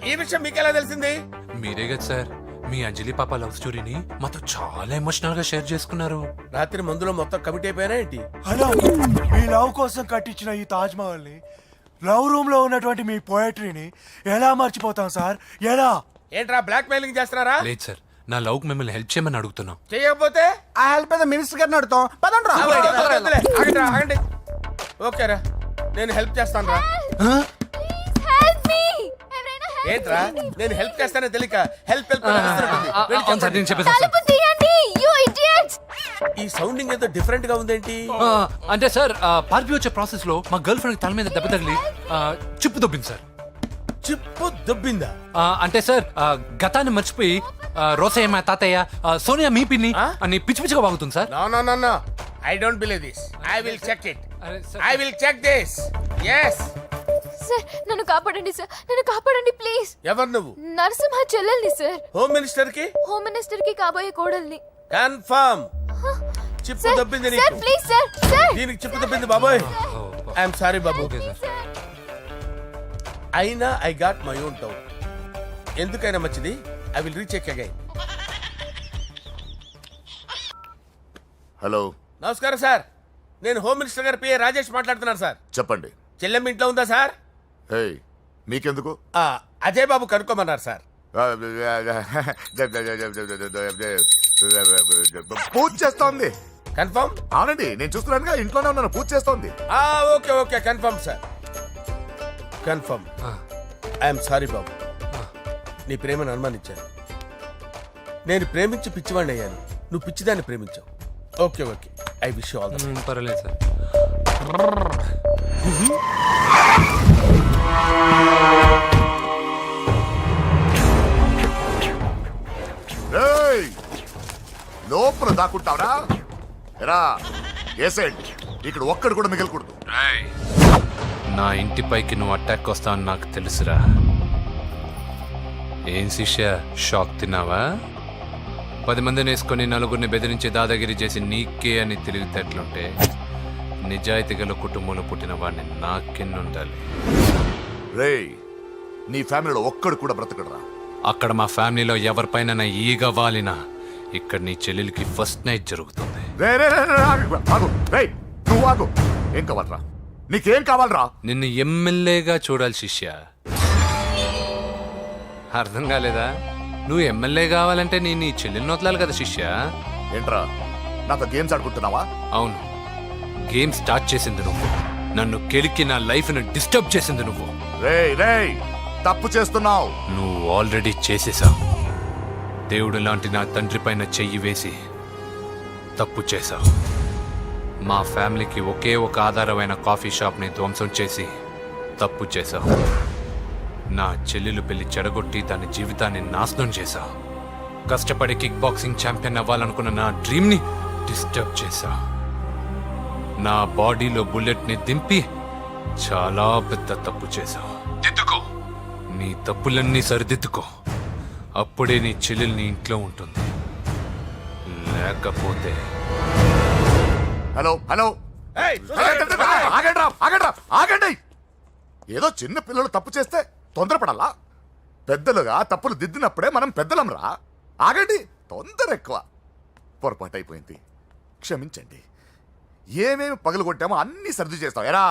Speaker 6: ఈ విషయం మీకెలా తెలిసింది?
Speaker 4: మీరే కదా సార్ మీ అంజలి పాప లవ్ స్టోరీని మాతో చాలా ఎమోషనల్ గా షేర్ చేసుకున్నారు.
Speaker 6: రాత్రి మందులో మొత్తం కమిట్ అయిపోయినా ఏంటి?
Speaker 3: హలో, మీ లవ్ కోసం కట్టించిన ఈ తాజ్ మహల్ ని, లవ్ రూమ్ లో ఉన్నటువంటి మీ పోయట్రీని ఎలా మర్చిపోతాం సార్? ఎలా?
Speaker 6: ఏంట్రా బ్లాక్ మెయిలింగ్ చేస్తున్నారా?
Speaker 4: లేదు సార్, నా లవ్ కు మిమ్మల్ని హెల్ప్ చేయమని అడుగుతున్నాం.
Speaker 6: చేయకపోతే
Speaker 5: ఆ హెల్ప్ అయితే మినిస్టర్ గారిని అడుగుతాం. పదండి రా.
Speaker 6: వద్దులే, ఆగండి రా, ఆగండి. ఓకేరా, నేను హెల్ప్ చేస్తాను రా. ఏంట్రా నేను హెల్ప్ చేస్తానే తెలియక హెల్ప్ హెల్ప్ అని అరుస్తున్నట్టుంది. వెళ్ళి
Speaker 4: అవును సార్,
Speaker 6: చెప్పండి.
Speaker 4: నేను చెప్పేసాను సార్.
Speaker 6: ఈ సౌండింగ్ ఏదో డిఫరెంట్ గా ఉందేంటి?
Speaker 4: అంటే సార్ పార్టీ వచ్చే ప్రాసెస్ లో మా గర్ల్ ఫ్రెండ్ తల మీద దెబ్బ తగిలి చిప్పు దొబ్బింది సార్.
Speaker 6: చిప్పు దొబ్బిందా?
Speaker 4: అంటే సార్ గతాన్ని మర్చిపోయి రోసయ్య మా తాతయ్య, సోనియా మీ పిన్ని అని పిచ్చి పిచ్చిగా వాగుతుంది sir.
Speaker 6: No no no no, I don't believe this. I will check it.
Speaker 4: అరే sir,
Speaker 6: I will check this. yes.
Speaker 11: Sir నన్ను కాపాడండి సార్, నన్ను కాపాడండి ప్లీజ్.
Speaker 6: ఎవరు నువ్వు?
Speaker 11: నరసింహ చెల్లెల్ని సార్.
Speaker 6: హోమ్ మినిస్టర్ కి
Speaker 11: హోమ్ మినిస్టర్ కి కాబోయే కోడల్ని.
Speaker 6: కన్ఫర్మ్. చిప్పు
Speaker 11: సార్
Speaker 6: దొబ్బింది
Speaker 11: సార్
Speaker 6: నీకు.
Speaker 11: Please sir. సార్
Speaker 6: దీనికి చిప్పు దొబ్బింది బాబోయ్. ఐఎమ్ సారీ బాబు.
Speaker 4: Okay sir.
Speaker 6: అయినా I got my own doubt. ఎందుకైనా మంచిది, I will recheck again.
Speaker 12: Hello,
Speaker 6: నమస్కారం సార్, నేను హోమ్ మినిస్టర్ గారి పిఏ రాజేష్ మాట్లాడుతున్నాను సార్.
Speaker 12: చెప్పండి.
Speaker 6: చెల్లెమ్మ ఇంట్లో ఉందా సార్?
Speaker 12: హే, మీకెందుకు?
Speaker 6: అజయ్ బాబు కనుక్కోమన్నారు సార్.
Speaker 12: పూజ చేస్తోంది.
Speaker 6: కన్ఫర్మ్?
Speaker 12: అవునండి, నేను చూస్తున్నానుగా, ఇంట్లోనే ఉన్నాను, పూజ చేస్తోంది.
Speaker 6: Okay okay, confirm sir, confirm. I'm sorry బాబు, నీ ప్రేమను అనుమానించాను. నేను ప్రేమించి పిచ్చివాడిని అయ్యాను, నువ్వు పిచ్చిదాన్ని ప్రేమించావు. Okay okay, I wish all the best.
Speaker 4: పర్వాలేదు సార్.
Speaker 12: లోపల దాక్కుంటావురా? ఎరా ఏసేంటి? ఇక్కడ ఒక్కడు కూడా మిగలకూడదు.
Speaker 4: నా ఇంటిపైకి నువ్వు అటాక్ వస్తావని నాకు తెలుసురా. ఏం శిష్య, షాక్ తిన్నావా? 10 మందిని వేసుకొని నలుగురిని బెదిరించి దాదాగిరి చేసి నీకే అని తెలివితేటలుంటే నిజాయితీ గల కుటుంబంలో పుట్టిన వాడిని నాకెన్నుండాలి.
Speaker 12: రేయ్, నీ ఫ్యామిలీలో ఒక్కడు కూడా బ్రతకడరా.
Speaker 4: అక్కడ మా ఫ్యామిలీలో ఎవరిపైన ఈగ వాలినా ఇక్కడ నీ చెల్లెలికి ఫస్ట్ నైట్ జరుగుతుంది.
Speaker 12: రే రే రే రే, ఆగు. రేయ్, నువ్వు ఆగు. ఏం కావాలరా? నీకేం కావాలరా?
Speaker 4: నిన్ను ఎమ్మెల్యేగా చూడాలి శిష్య. అర్థం కాలేదా? నువ్వు ఎమ్మెల్యే కావాలంటే నేను నీ చెల్లెల్ని వదలాలి కదా శిష్య.
Speaker 12: ఏంట్రా, నాతో గేమ్స్ ఆడుకుంటున్నావా?
Speaker 4: అవును, గేమ్ స్టార్ట్ చేసింది నువ్వు. నన్ను కెలికి నా లైఫ్ను డిస్టర్బ్ చేసింది నువ్వు.
Speaker 12: రేయ్ రేయ్, తప్పు చేస్తున్నావు.
Speaker 4: నువ్వు ఆల్రెడీ చేసేసావు. దేవుడు లాంటి నా తండ్రి పైన చెయ్యి వేసి తప్పు చేశావు. మా ఫ్యామిలీకి ఒకే ఒక ఆధారమైన కాఫీ షాప్ని ధ్వంసం చేసి తప్పు చేశావు. నా చెల్లెలు పెళ్లి చెడగొట్టి దాని జీవితాన్ని నాశనం చేశావు. కష్టపడి కిక్ బాక్సింగ్ ఛాంపియన్ అవ్వాలనుకున్న నా డ్రీమ్ని డిస్టర్బ్ చేశావు. నా బాడీలో బుల్లెట్ని దింపి చాలా పెద్ద తప్పు చేశావు. దిద్దుకో, నీ తప్పులన్నీ సరిదిద్దుకో. అప్పుడే నీ చెల్లెలు నీ ఇంట్లో ఉంటుంది. లేకపోతే
Speaker 12: హలో హలో, ఆగండి. ఏదో చిన్న పిల్లలు తప్పు చేస్తే తొందరపడాలా? పెద్దలుగా తప్పులు దిద్దినప్పుడే మనం పెద్దలంరా. ఆగండి, తొందర ఎక్కువ. పొరపాటు అయిపోయింది, క్షమించండి. ఏమేమి పగలగొట్టామో అన్ని సర్ది చేస్తాం. ఎరా,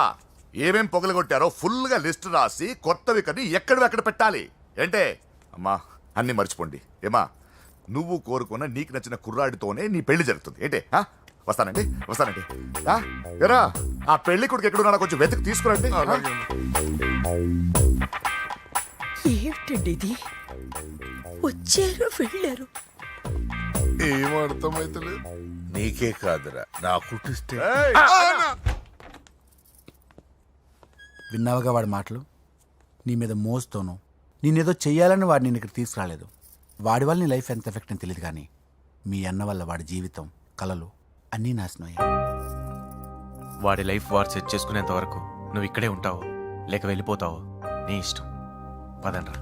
Speaker 12: ఏమేం పగలగొట్టారో ఫుల్గా లిస్ట్ రాసి కొత్తవి కని ఎక్కడివి అక్కడ పెట్టాలి. ఏంటే అమ్మా, అన్ని మర్చిపోండి. ఏమా, నువ్వు కోరుకున్న నీకు నచ్చిన కుర్రాడితోనే నీ పెళ్లి జరుగుతుంది. ఏంటే వస్తానండి. ఎరా, ఆ పెళ్లి కొడుకు ఎక్కడున్నా కొంచెం వెతికి తీసుకురండి.
Speaker 8: ఏమిటండి ఇది? వచ్చారు వెళ్ళారు.
Speaker 3: ఏం అర్థమైతలేదు. నీకే కాదురా, నా కుట్టిస్తే.
Speaker 5: విన్నావుగా వాడి మాటలు? నీ మీద మోస్తోను నేనేదో చెయ్యాలని వాడు నేను ఇక్కడ తీసుకురాలేదు. వాడి వల్ల నీ లైఫ్ ఎంత ఎఫెక్ట్ అని తెలియదు, కానీ మీ అన్న వల్ల వాడి జీవితం, కలలు అన్నీ నాశనం అయ్యాయి.
Speaker 13: వాడి లైఫ్ వాడు సెట్ చేసుకునేంత వరకు నువ్వు ఇక్కడే ఉంటావు, లేక వెళ్ళిపోతావు, నీ ఇష్టం. పదండ్రా.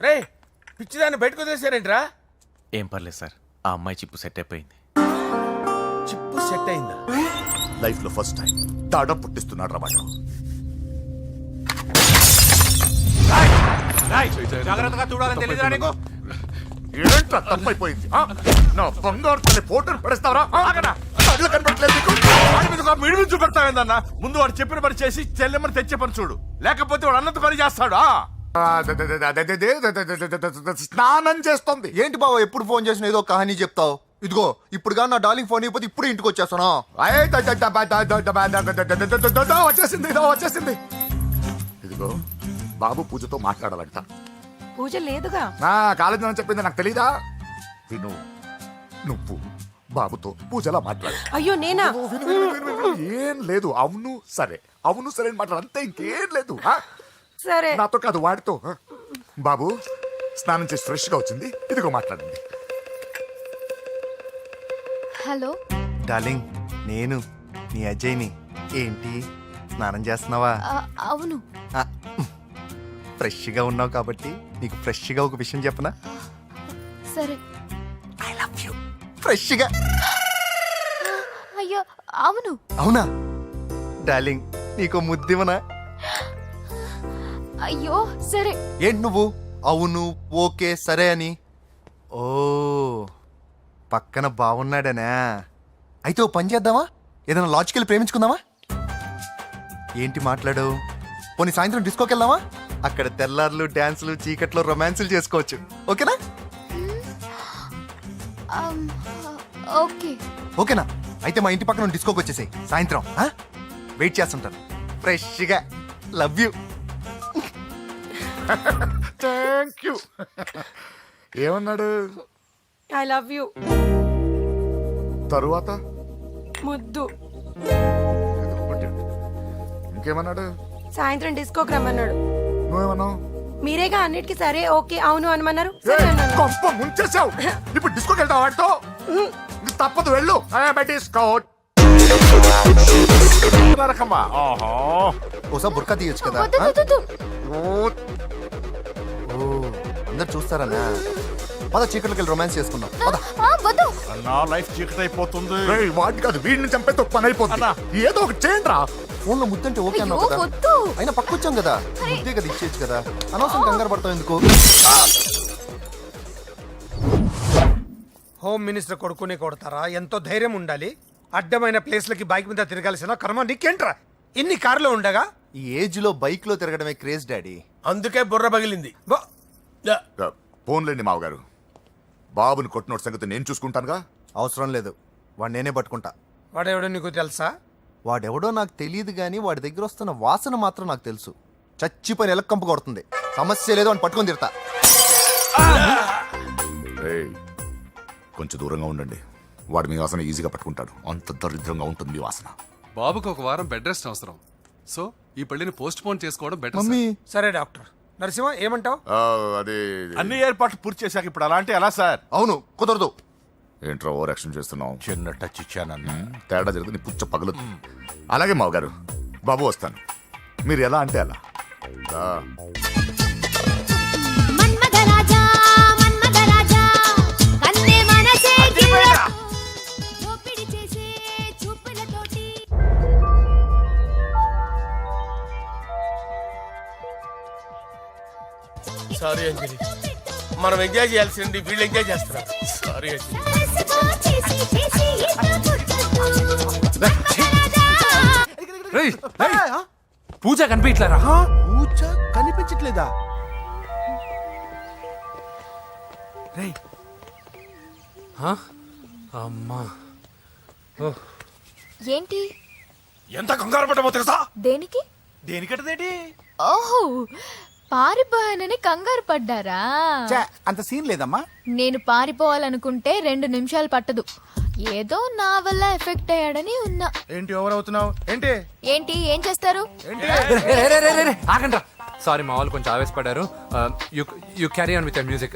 Speaker 6: రే, పిచ్చిదాన్ని బయటకు వదిలేశారేంట్రా?
Speaker 13: ఏం పర్లేదు సార్, ఆ అమ్మాయి చిప్పు సెట్ అయిపోయింది.
Speaker 6: చిప్పు సెట్ అయిందా?
Speaker 12: లైఫ్ లో ఫస్ట్ టైం తాడ పుట్టిస్తున్నాడు రా వాడు.
Speaker 5: జాగ్రత్తగా చూడాలని తెలియదురా నీకు?
Speaker 12: ఏంట్రా తప్పైపోయింది? నా బంగారు తల్లి ఫోటోలు పడేస్తావరా? కళ్ళు కనబడట్లేదు నీకు?
Speaker 3: వాడి మీద ఒక మిడిమి చూపెడతావేందన్నా? ముందు వాడు చెప్పిన పని చేసి చెల్లెమ్మని తెచ్చే పని చూడు, లేకపోతే వాడు అన్నత పని చేస్తాడు.
Speaker 12: స్నానం చేస్తుంది.
Speaker 10: ఏంటి బావ ఎప్పుడు ఫోన్ చేసిన ఏదో కహానీ చెప్తావు? ఇదిగో ఇప్పుడు కానీ నా డార్లింగ్ ఫోన్ అయిపోతే ఇప్పుడు ఇంటికి వచ్చేస్తాను.
Speaker 12: వచ్చేసింది. ఇదిగో, బాబు పూజతో మాట్లాడాలంట.
Speaker 8: పూజ లేదుగా.
Speaker 12: కాలేజీ అని చెప్పింది నాకు తెలీదా? విను, నువ్వు బాబుతో పూజలా మాట్లాడు.
Speaker 8: అయ్యో నేనా?
Speaker 12: విను. ఏం లేదు. అవును సరే అని మాట్లాడు, అంతే, ఇంకేం లేదు.
Speaker 8: సరే.
Speaker 12: నాతో కాదు, వాడితో. బాబు స్నానం చేసి ఫ్రెష్ గా వచ్చింది, ఇదిగో మాట్లాడండి.
Speaker 11: హలో
Speaker 10: డార్లింగ్, నేను నీ అజయ్ని. ఏంటి స్నానం చేస్తున్నావా?
Speaker 11: అవును.
Speaker 10: ఫ్రెష్గా ఉన్నావు కాబట్టి నీకు ఫ్రెష్గా ఒక విషయం చెప్పనా?
Speaker 11: సరే.
Speaker 10: I love you. ఫ్రెష్గా.
Speaker 11: అయ్యో అవును.
Speaker 10: అవునా డార్లింగ్, నీకు ముద్దివనా?
Speaker 11: అయ్యో సరే.
Speaker 10: ఏంటి నువ్వు అవును ఓకే సరే అని? ఓ, పక్కన బాగున్నాడనా? అయితే ఓ పని చేద్దామా? ఏదైనా లాజికల్ ప్రేమించుకుందామా? ఏంటి మాట్లాడు? పోనీ సాయంత్రం డిస్కోకి వెళ్దామా? అక్కడ తెల్లార్లు డాన్సులు, చీకట్లో రొమాన్సులు చేసుకోవచ్చు. ఓకేనా?
Speaker 11: ఓకే.
Speaker 10: ఓకేనా? అయితే మా ఇంటి పక్కన డిస్కోకి వచ్చేసాయి సాయంత్రం. వెయిట్ చేస్తుంటాను ఫ్రెష్గా. Love you.
Speaker 12: Thank you. ఏమన్నాడు?
Speaker 8: I love you.
Speaker 12: తరువాత
Speaker 8: ముద్దు.
Speaker 12: ఇంకేమన్నాడు?
Speaker 8: సాయంత్రం డిస్కోకి రమ్మన్నాడు.
Speaker 12: నువ్వేమన్నావు?
Speaker 8: మీరేగా అన్నిటికీ సరే ఓకే అవును అనమన్నారు.
Speaker 12: గొప్ప ముంచేసావు. ఇప్పుడు డిస్కోకి వెళ్తావు వాటితో? ఇది తప్పదు, వెళ్ళు. డిస్కో రకమ్మా.
Speaker 10: ఓసా బుర్కా తీయొచ్చు కదా. ఓ అందరు చూస్తారనా? పద చీకట్లోకి వెళ్ళి రొమాన్స్ చేసుకుందాం. పద.
Speaker 12: నా లైఫ్ చీకటి అయిపోతుంది. వాటి కాదు, వీడిని చంపేతో పని అయిపోతుంది. ఏదో ఒకటి చేయండి రా.
Speaker 10: ఫోన్ లో ముద్దంటే ఓకే అన్నావు కదా. అయినా పక్కొచ్చాం కదా, ముద్దే కదా ఇచ్చేయచ్చు కదా. అనవసరం కంగారు పడతావు ఎందుకు?
Speaker 2: హోమ్ మినిస్టర్ కొడుకుని కొడతారా? ఎంతో ధైర్యం ఉండాలి. అడ్డమైన ప్లేస్లకి బైక్ మీద తిరగాల్సిన కర్మ నీకేంట్రా? ఇన్ని కార్లో ఉండగా
Speaker 10: ఈ ఏజ్ లో బైక్ లో తిరగడమే క్రేజ్ డాడీ.
Speaker 6: అందుకే బుర్ర పగిలింది.
Speaker 12: ఫోన్లేండి మావగారు. బాబుని కొట్టినోటి సంగతి నేను చూసుకుంటానుగా.
Speaker 10: అవసరం లేదు, వాడు నేనే పట్టుకుంటా.
Speaker 2: వాడెవడో నీకు తెలుసా?
Speaker 10: వాడెవడో నాకు తెలియదు కానీ వాడి దగ్గర వస్తున్న వాసన మాత్రం నాకు తెలుసు. చచ్చిపోయిన ఎలక్కంపు కొడుతుంది. సమస్య లేదు అని పట్టుకొని తిడతా.
Speaker 12: కొంచెం దూరంగా ఉండండి. వాడు మీ వాసన ఈజీగా పట్టుకుంటాడు. అంత దరిద్రంగా ఉంటుంది మీ వాసన.
Speaker 14: బాబుకి ఒక వారం బెడ్ రెస్ట్ అవసరం. సో ఈ పెళ్లిని పోస్ట్ పోన్ చేసుకోవడం బెటర్.
Speaker 10: మమ్మీ
Speaker 2: సరే డాక్టర్. నరసింహ ఏమంటావు?
Speaker 12: అదే
Speaker 3: అన్ని ఏర్పాట్లు పూర్తి చేశాక ఇప్పుడు అలాంటి ఎలా సార్?
Speaker 10: అవును కుదరదు.
Speaker 12: ఏంట్రా ఓవర్ యాక్షన్ చేస్తున్నావు?
Speaker 3: చిన్న టచ్ ఇచ్చానన్న.
Speaker 12: తేడా జరిగితే నీ పుచ్చ పగలదు. అలాగే మావగారు, బాబు వస్తాను. మీరు ఎలా అంటే అలా.
Speaker 6: సారీ అంజలి, మనం ఎంజాయ్ చేయాల్సింది వీళ్ళు ఎంజాయ్ చేస్తున్నారు. సారీ అంజలి.
Speaker 4: పూజ కనిపించలేరా?
Speaker 5: పూజ కనిపించట్లేదా?
Speaker 4: అమ్మా
Speaker 11: ఏంటి?
Speaker 3: ఎంత కంగారు పడ్డమో తెలుసా?
Speaker 11: దేనికి?
Speaker 3: దేనికటదేంటి?
Speaker 11: ఓహో, పారిపోయానని కంగారు పడ్డారా?
Speaker 5: ఛే, అంత సీన్ లేదమ్మా.
Speaker 11: నేను పారిపోవాలనుకుంటే 2 నిమిషాలు పట్టదు. ఏదో నా వల్ల ఎఫెక్ట్ అయ్యాడని ఉన్నా.
Speaker 5: ఏంటి ఓవర్ అవుతున్నావు? ఏంటి
Speaker 11: ఏంటి ఏం చేస్తారు?
Speaker 4: ఆగండ్రా. సారీ, మా వాళ్ళు కొంచెం ఆవేశపడ్డారు. You carry on with music.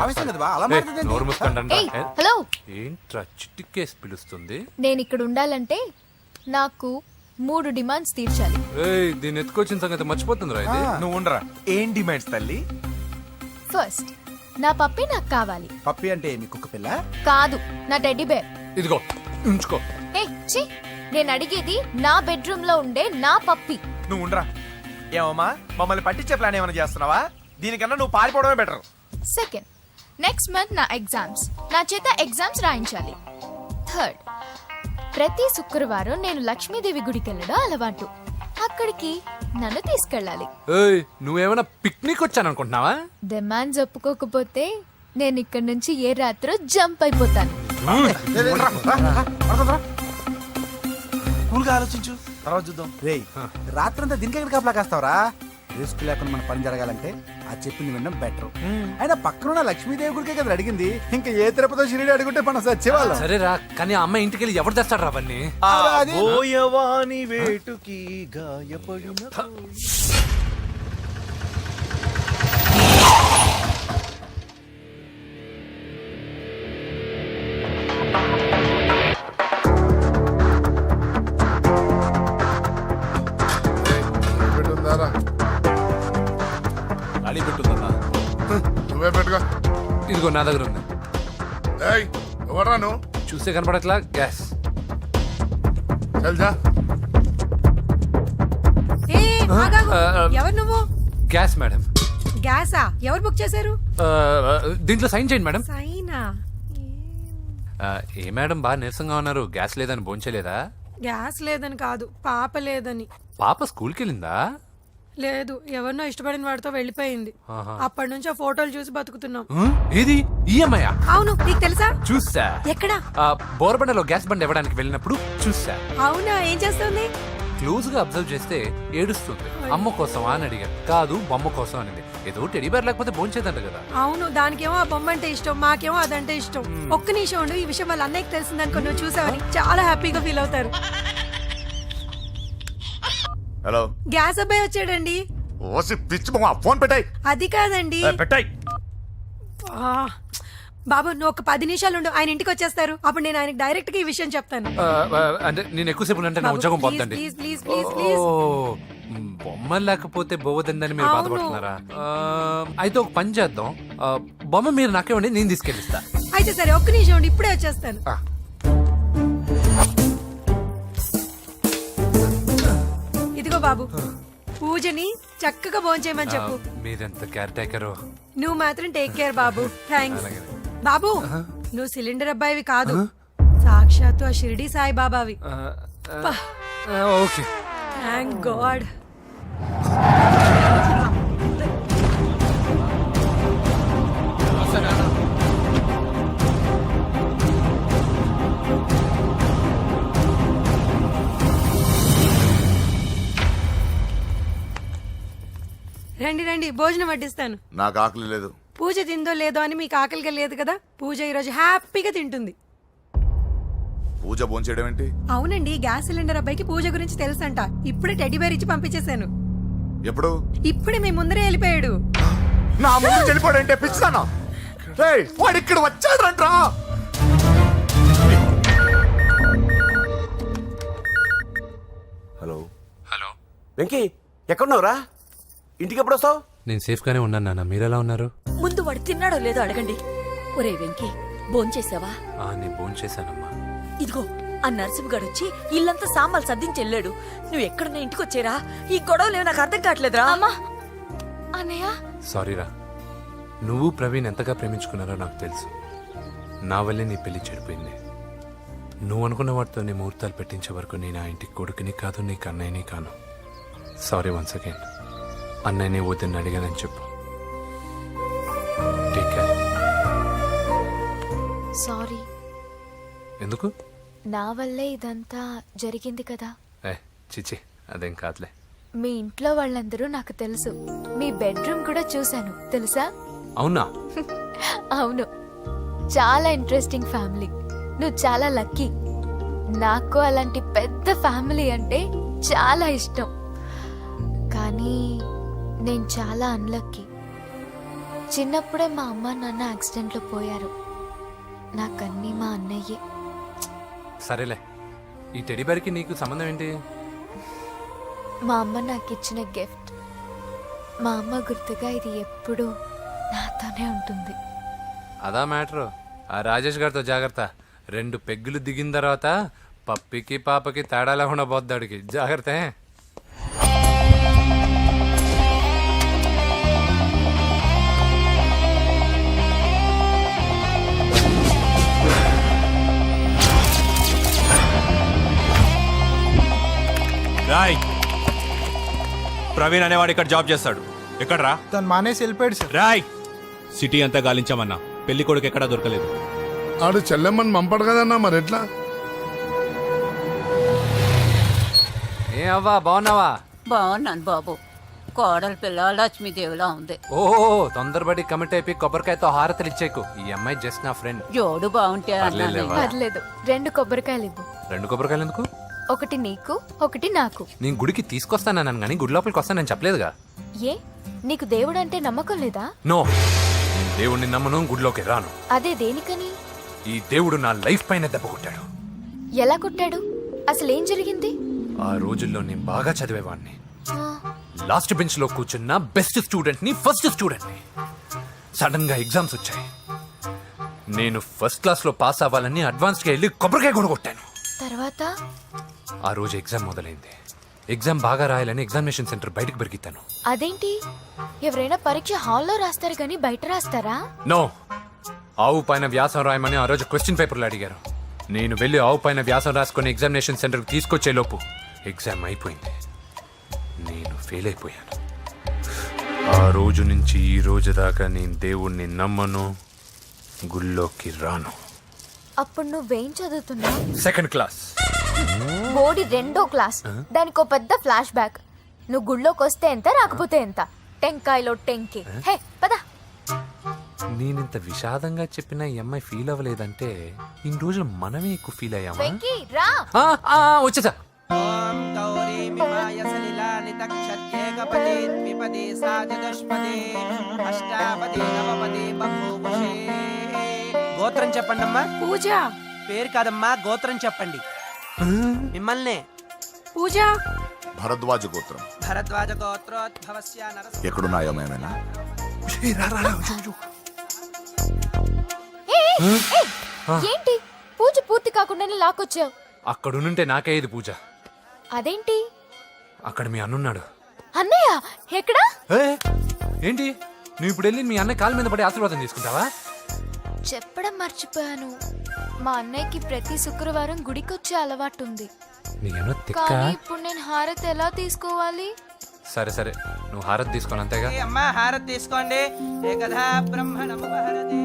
Speaker 5: ఆవేశం కదా బా, అలా మాట్లాడదండి.
Speaker 4: నోరు మూసుకోండి.
Speaker 11: ఏయ్, హలో.
Speaker 4: ఏంట్రా చిట్టికేసి పిలుస్తుంది?
Speaker 11: నేను ఇక్కడ ఉండాలంటే నాకు 3 డిమాండ్స్ తీర్చాలి.
Speaker 4: దీన్ని ఎత్తుకొచ్చిన సంగతి మర్చిపోతుందిరా ఇది.
Speaker 3: నువ్వు ఉండరా. ఏం డిమాండ్స్ తల్లి?
Speaker 11: ఫస్ట్, నా పప్పి నాకు కావాలి.
Speaker 5: పప్పి అంటే మీ కుక్క పిల్ల?
Speaker 11: కాదు, నా టెడ్డీ బేర్.
Speaker 4: ఇదిగో ఉంచుకో.
Speaker 11: నేను అడిగేది నా బెడ్రూమ్ లో ఉండే నా పప్పి.
Speaker 3: నువ్వు ఉండరా. ఏమమ్మా, మమ్మల్ని పట్టించే ప్లాన్ ఏమైనా చేస్తున్నావా? దీనికన్నా నువ్వు పారిపోవడమే బెటర్.
Speaker 11: సెకండ్, నెక్స్ట్ మంత్ నా ఎగ్జామ్స్. నా చేత ఎగ్జామ్స్ రాయించాలి. థర్డ్, ప్రతి శుక్రవారం నేను లక్ష్మీదేవి గుడికి వెళ్ళడం అలవాటు. అక్కడికి నన్ను తీసుకెళ్ళాలి.
Speaker 4: నువ్వేమైనా పిక్నిక్ వచ్చాననుకుంటున్నావా?
Speaker 11: డిమాండ్స్ ఒప్పుకోకపోతే నేను ఇక్కడ నుంచి ఏ రాత్రో జంప్ అయిపోతాను.
Speaker 3: కూల్గా ఆలోచించు, తర్వాత చూద్దాం.
Speaker 5: రేయ్, రాత్రంతా దీనికి ఎక్కడ కాపలా కాస్తావరా? రిస్క్ లేకుండా మన పని జరగాలంటే ఆ చెప్పింది వినడం బెటర్. అయినా పక్కన లక్ష్మీదేవి గుడికే కదా అడిగింది. ఇంకా ఏ తిరుపతి షిరిడి అడుగుంటే మనం సచ్చేవాళ్ళం.
Speaker 4: సరేరా, కానీ ఆ అమ్మాయి ఇంటికి వెళ్ళి ఎవరు తెస్తాడు అవన్నీ?
Speaker 3: ఓయవాని వేటుకి గాయపడిన
Speaker 12: నువ్వే పెట్టుకో.
Speaker 4: ఇదిగో నా దగ్గర ఉంది.
Speaker 12: ఎవరా నువ్వు?
Speaker 4: చూస్తే కనపడట్లా? గ్యాస్.
Speaker 8: ఎవరు నువ్వు?
Speaker 4: Gas madam.
Speaker 8: గ్యాసా? ఎవరు బుక్ చేశారు?
Speaker 4: దీంట్లో సైన్ చేయండి మేడం.
Speaker 8: సైనా?
Speaker 4: ఏ మేడం బాగా నీరసంగా ఉన్నారు? గ్యాస్ లేదని భోంచలేదా?
Speaker 8: గ్యాస్ లేదని కాదు, పాప లేదని.
Speaker 4: పాప స్కూల్కి వెళ్ళిందా?
Speaker 8: లేదు, ఎవరినో ఇష్టపడిన వాడితో వెళ్ళిపోయింది. అప్పటి నుంచి ఆ ఫోటోలు చూసి బతుకుతున్నాం.
Speaker 4: ఏది ఈ అమ్మాయా?
Speaker 8: అవును, నీకు తెలుసా?
Speaker 4: చూసా.
Speaker 8: ఎక్కడ?
Speaker 4: బోరబండలో గ్యాస్ బండ్ ఇవ్వడానికి వెళ్ళినప్పుడు చూసా.
Speaker 8: అవునా, ఏం చేస్తుంది?
Speaker 4: క్లోజ్ గా అబ్జర్వ్ చేస్తే ఏడుస్తుంది. అమ్మ కోసం అని అడిగాను. కాదు, బొమ్మ కోసం అనింది. ఏదో టెడీ బేర్ లేకపోతే భోంచేదంట కదా.
Speaker 8: అవును, దానికేమో ఆ బొమ్మ అంటే ఇష్టం, మాకేమో అదంటే ఇష్టం. ఒక్క నిమిషం ఉండు, ఈ విషయం వాళ్ళ అన్నయ్యకి తెలిసిందనుకో, నువ్వు చూసావని చాలా హ్యాపీగా ఫీల్ అవుతారు.
Speaker 12: హలో,
Speaker 8: గ్యాస్ అబ్బాయి వచ్చాడండి.
Speaker 12: ఓసి పిచ్చి మామ, ఫోన్ పెట్టాయి.
Speaker 8: అది కాదండి.
Speaker 7: పెట్టాయి.
Speaker 8: ఆ, బాబు నువ్వు ఒక 10 నిమిషాలు ఉండు, ఆయన ఇంటికి వచ్చేస్తారు. అప్పుడు నేను ఆయనకి డైరెక్ట్ గా ఈ విషయం చెప్తాను.
Speaker 4: అంటే నేను ఎక్కువసేపు అంటే నా
Speaker 8: బాబు,
Speaker 4: ఉద్యోగం
Speaker 8: ప్లీజ్,
Speaker 4: పోద్దండి.
Speaker 8: Please, please, please, please.
Speaker 4: బొమ్మ లేకపోతే బోవదందని మీరు
Speaker 8: అవును.
Speaker 4: బాధపడుతున్నారా? అయితే ఒక పని చేద్దాం. బొమ్మ మీరు నాకేమండి, నేను తీసుకెళ్ళిస్తా.
Speaker 8: అయితే సరే, ఒక్క నిమిషం ఉండి ఇప్పుడే వచ్చేస్తాను. ఇదిగో బాబు, పూజని చక్కగా భోంచేయమని చెప్పు.
Speaker 4: మీరెంత కేర్ టేకరు.
Speaker 8: నువ్వు మాత్రం టేక్ కేర్ బాబు. థ్యాంక్స్ బాబు. నువ్వు సిలిండర్ అబ్బాయివి కాదు, సాక్షాత్తు ఆ షిరిడి సాయి బాబావి.
Speaker 4: ఓకే.
Speaker 8: Thank God. రండి రండి, భోజనం వడ్డిస్తాను.
Speaker 12: నాకు ఆకలి లేదు.
Speaker 8: పూజ తిందో లేదో అని మీకు ఆకలిగా లేదు కదా. పూజ ఈరోజు హ్యాపీగా తింటుంది.
Speaker 12: పూజ భోంచేయడం ఏంటి?
Speaker 8: అవునండి, గ్యాస్ సిలిండర్ అబ్బాయికి పూజ గురించి తెలుసంట. ఇప్పుడే టెడ్డీ బేర్ ఇచ్చి పంపించేశాను.
Speaker 12: ఎప్పుడు?
Speaker 8: ఇప్పుడే మీ ముందరే వెళ్ళిపోయాడు.
Speaker 12: నా ముందు చెడిపోడంటే పిచ్చిదానా? వాడు ఇక్కడ వచ్చాడంట్రా.
Speaker 9: హలో
Speaker 4: హలో
Speaker 9: వెంకీ, ఎక్కడున్నావురా? ఇంటికి ఎప్పుడు వస్తావు?
Speaker 4: నేను సేఫ్ గానే ఉన్నాను నాన్న, మీరెలా ఉన్నారు?
Speaker 8: ముందు వాడు తిన్నాడో లేదో అడగండి. ఒరే వెంకీ, భోంచేసావా?
Speaker 4: నేను ఫోన్ చేశానమ్మా.
Speaker 8: ఇదిగో ఆ నరసింహగాడు వచ్చి ఇల్లంతా సామాన్లు సర్దించి వెళ్ళాడు. నువ్వు ఎక్కడున్నా ఇంటికి వచ్చేరా. ఈ గొడవలేవు నాకు అర్థం కావట్లేదురా.
Speaker 11: అన్నయ్య,
Speaker 4: సారీరా. నువ్వు ప్రవీణ్ ఎంతగా ప్రేమించుకున్నారో నాకు తెలుసు. నా వల్లే నీ పెళ్లి చెడిపోయింది. నువ్వు అనుకున్న వాటితో నీ ముహూర్తాలు పెట్టించే వరకు నేను ఆ ఇంటికి కొడుకుని కాదు, నీకు అన్నయ్యని కాను. Sorry once again. అన్నయ్యని వద్దని అడిగానని చెప్పు. Take care.
Speaker 11: సారీ.
Speaker 4: ఎందుకు?
Speaker 11: నా వల్లే ఇదంతా జరిగింది కదా.
Speaker 4: చిచి, అదేం కాదులే.
Speaker 11: మీ ఇంట్లో వాళ్ళందరూ నాకు తెలుసు. మీ బెడ్రూమ్ కూడా చూశాను, తెలుసా?
Speaker 4: అవునా?
Speaker 11: అవును, చాలా ఇంట్రెస్టింగ్ ఫ్యామిలీ. నువ్వు చాలా లక్కీ. నాకు అలాంటి పెద్ద ఫ్యామిలీ అంటే చాలా ఇష్టం. కానీ నేను చాలా అన్లక్కీ. చిన్నప్పుడే మా అమ్మ నాన్న యాక్సిడెంట్లో పోయారు. నాకన్నీ మా అన్నయ్యే.
Speaker 4: సరేలే, ఈ టెడీబేర్కి నీకు సంబంధం ఏంటి?
Speaker 11: మా అమ్మ నాకు ఇచ్చిన గిఫ్ట్. మా అమ్మ గుర్తుగా ఇది ఎప్పుడూ నాతోనే ఉంటుంది.
Speaker 4: అదా మ్యాటరు. ఆ రాజేష్ గారితో జాగ్రత్త. 2 పెగ్గులు దిగిన తర్వాత పప్పికి పాపకి తేడా లేకుండా పోద్దాడికి. జాగ్రత్త.
Speaker 13: రాయ్, ప్రవీణ్ అనేవాడు ఇక్కడ జాబ్ చేస్తాడు. ఎక్కడ్రా?
Speaker 5: తను మానేసి వెళ్ళిపోయాడు సార్.
Speaker 13: రాయ్, సిటీ అంతా గాలించామన్నా, పెళ్లి కొడుకు ఎక్కడా దొరకలేదు.
Speaker 3: ఆడు చెల్లెమ్మని పంపడు కదన్నా, మరి ఎట్లా?
Speaker 4: ఏ అవ్వా, బాగున్నావా?
Speaker 8: బాగున్నాను బాబు. కోడలి పిల్ల లక్ష్మీదేవిలా ఉంది.
Speaker 4: ఓహో, తొందరపడి కమిట్ అయిపోయి కొబ్బరికాయతో హారతలు ఇచ్చేకు. ఈ అమ్మాయి జస్ట్ నా ఫ్రెండ్.
Speaker 8: జోడు బాగుంటే
Speaker 11: పర్లేదు, 2 కొబ్బరికాయలు ఇవ్వు.
Speaker 4: 2 కొబ్బరికాయలు ఎందుకు?
Speaker 11: ఒకటి నీకు, ఒకటి నాకు.
Speaker 4: నేను గుడికి తీసుకొస్తానన్నాను కానీ గుడి లోపలికి వస్తానని చెప్పలేదుగా.
Speaker 11: ఏ, నీకు దేవుడు అంటే నమ్మకం లేదా?
Speaker 4: నో, నేను దేవుడిని నమ్మను, గుడిలోకి రాను.
Speaker 11: అదే దేనికని?
Speaker 4: ఈ దేవుడు నా లైఫ్ పైన దెబ్బ కొట్టాడు.
Speaker 11: ఎలా కొట్టాడు? అసలేం జరిగింది?
Speaker 4: ఆ రోజుల్లో నేను బాగా చదివేవాడిని.
Speaker 11: ఆ,
Speaker 4: లాస్ట్ బెంచ్ లో కూర్చున్న బెస్ట్ స్టూడెంట్ ని, ఫస్ట్ స్టూడెంట్ ని. సడన్ గా ఎగ్జామ్స్ వచ్చాయి. నేను ఫస్ట్ క్లాస్ లో పాస్ అవ్వాలని అడ్వాన్స్ గా వెళ్ళి కొబ్బరికాయ కూడా కొట్టాను.
Speaker 11: తర్వాత?
Speaker 4: ఆ రోజు ఎగ్జామ్ మొదలైంది. ఎగ్జామ్ బాగా రాయాలని ఎగ్జామినేషన్ సెంటర్ బయటకు పెరిగితాను.
Speaker 11: అదేంటి, ఎవరైనా పరీక్ష హాల్లో రాస్తారు కానీ బయట రాస్తారా?
Speaker 4: నో, ఆవు పైన వ్యాసం రాయమని ఆ రోజు క్వశ్చన్ పేపర్లు అడిగారు. నేను వెళ్ళి ఆవు పైన వ్యాసం రాసుకొని ఎగ్జామినేషన్ సెంటర్కి తీసుకొచ్చే లోపు ఎగ్జామ్ అయిపోయింది. నేను ఫెయిల్ అయిపోయాను. ఆ రోజు నుంచి ఈ రోజు దాకా నేను దేవుణ్ణి నమ్మను, గుళ్ళోకి రాను.
Speaker 11: అప్పుడు నువ్వేం చదువుతున్నావు?
Speaker 4: 2nd class.
Speaker 11: బోడి 2వ క్లాస్. దానికో పెద్ద ఫ్లాష్ బ్యాక్. నువ్వు గుళ్ళోకి వస్తే ఎంత, రాకపోతే ఎంత. టెంకాయలో టెంకి. హే పద.
Speaker 4: నేనింత విషాదంగా చెప్పిన ఈ అమ్మాయి ఫీల్ అవ్వలేదంటే ఇన్ని రోజులు మనమే ఎక్కువ ఫీల్ అయ్యామా?
Speaker 11: వెంకీ రా.
Speaker 4: వచ్చేసా.
Speaker 9: సప్తక్షత్యేకపదే ద్విపదే సా చతుష్పదే అష్టాపదే నవపదే బభూవషే. గోత్రం చెప్పండి అమ్మా.
Speaker 8: పూజ.
Speaker 9: పేరు కాదమ్మా, గోత్రం చెప్పండి. మిమ్మల్నే.
Speaker 8: పూజ.
Speaker 12: భరద్వాజ గోత్రం.
Speaker 9: భరద్వాజ గోత్రోద్భవస్య నరస.
Speaker 12: ఎక్కడున్నాయో మేమైనా
Speaker 11: ఏంటి పూజ పూర్తి కాకుండానే లాక్కొచ్చావు?
Speaker 4: అక్కడుంటే నాకే ఇది పూజ.
Speaker 11: అదేంటి?
Speaker 4: అక్కడ మీ అన్నున్నాడు.
Speaker 11: అన్నయ్య ఎక్కడా?
Speaker 4: ఏంటి నువ్వు ఇప్పుడు వెళ్ళి మీ అన్నయ్య కాలు మీద పడి ఆశీర్వాదం తీసుకుంటావా?
Speaker 11: చెప్పడం మర్చిపోయాను, మా అన్నయ్యకి ప్రతి శుక్రవారం గుడికొచ్చే అలవాటు ఉంది.
Speaker 4: నీకేమో తిక్క.
Speaker 11: కానీ ఇప్పుడు నేను హారతి ఎలా తీసుకోవాలి?
Speaker 4: సరే సరే, నువ్వు హారతి తీసుకోవాలి అంతేగా.
Speaker 9: అమ్మా హారతి తీసుకోండి. ఏకదా బ్రహ్మణముపహరతి.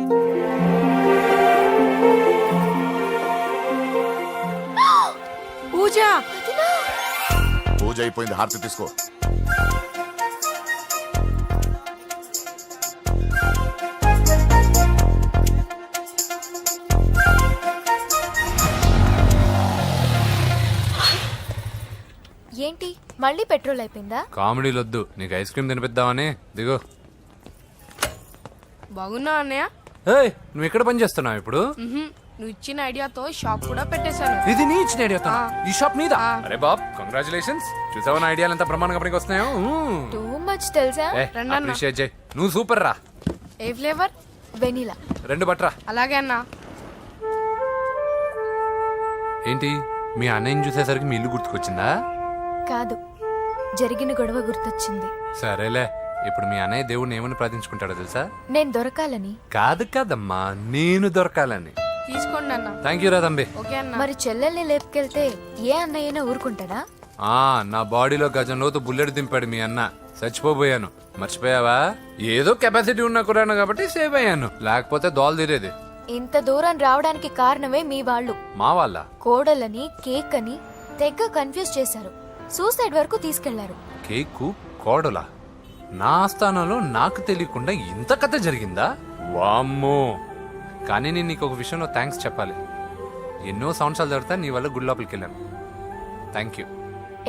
Speaker 8: పూజ.
Speaker 12: పూజ అయిపోయింది, హారతి తీసుకో.
Speaker 11: ఏంటి మళ్ళీ పెట్రోల్ అయిపోయిందా?
Speaker 4: కామెడీలొద్దు, నీకు ఐస్ క్రీమ్ తినిపిద్దామని. దిగో.
Speaker 8: బాగున్నా అన్నయ్య?
Speaker 4: ఏయ్, నువ్వు ఎక్కడ పని చేస్తున్నావు ఇప్పుడు?
Speaker 8: నువ్వు ఇచ్చిన ఐడియాతో షాప్ కూడా పెట్టేశాను.
Speaker 4: ఇది నీ ఇచ్చిన ఐడియా? ఈ షాప్ మీద? అరే బాబ్, కంగ్రాచులేషన్స్. చూసావా నా ఐడియాలు ఎంత బ్రహ్మాండంగా పనికి వస్తున్నాయో?
Speaker 11: టూ మచ్ తెలుసా?
Speaker 4: అప్రిషియేట్ చేయి. నువ్వు సూపర్ రా.
Speaker 8: ఏ ఫ్లేవర్?
Speaker 11: వెనిలా.
Speaker 4: 2 బట్రా.
Speaker 8: అలాగే అన్నా.
Speaker 4: ఏంటి మీ అన్నయ్యని చూసేసరికి మీ ఇల్లు గుర్తుకొచ్చిందా?
Speaker 11: కాదు, జరిగిన గొడవ గుర్తొచ్చింది.
Speaker 4: సరేలే, ఇప్పుడు మీ అన్నయ్య దేవుడిని ఏమని ప్రార్థించుకుంటాడో తెలుసా?
Speaker 11: నేను దొరకాలని.
Speaker 4: కాదు కాదమ్మా, నేను దొరకాలని.
Speaker 8: తీసుకోండి అన్న.
Speaker 4: థ్యాంక్ యూ రా తంబి.
Speaker 8: ఓకే అన్న.
Speaker 11: మరి చెల్లెల్ని లేపుకెళ్తే ఏ అన్నయ్యనా ఊరుకుంటాడా?
Speaker 4: నా బాడీలో గజం లోతు బుల్లెట్ దింపాడు మీ అన్న. చచ్చిపోబోయాను. మర్చిపోయావా? ఏదో కెపాసిటీ ఉన్న కురాను కాబట్టి సేవ్ అయ్యాను, లేకపోతే దోలు తీరేది.
Speaker 11: ఇంత దూరం రావడానికి కారణమే మీ వాళ్ళు.
Speaker 4: మా వాళ్ళ?
Speaker 11: కోడలని కేక్ అని తెగ కన్ఫ్యూజ్ చేశారు, సూసైడ్ వరకు తీసుకెళ్లారు.
Speaker 4: కేకు కోడలా? నా స్థానంలో నాకు తెలియకుండా ఇంత కథ జరిగిందా? వామ్మో. కానీ నేను నీకు ఒక విషయంలో థ్యాంక్స్ చెప్పాలి. ఎన్నో సంవత్సరాలు జరుగుతా నీ వల్ల గుడి లోపలికి వెళ్ళాను. Thank you.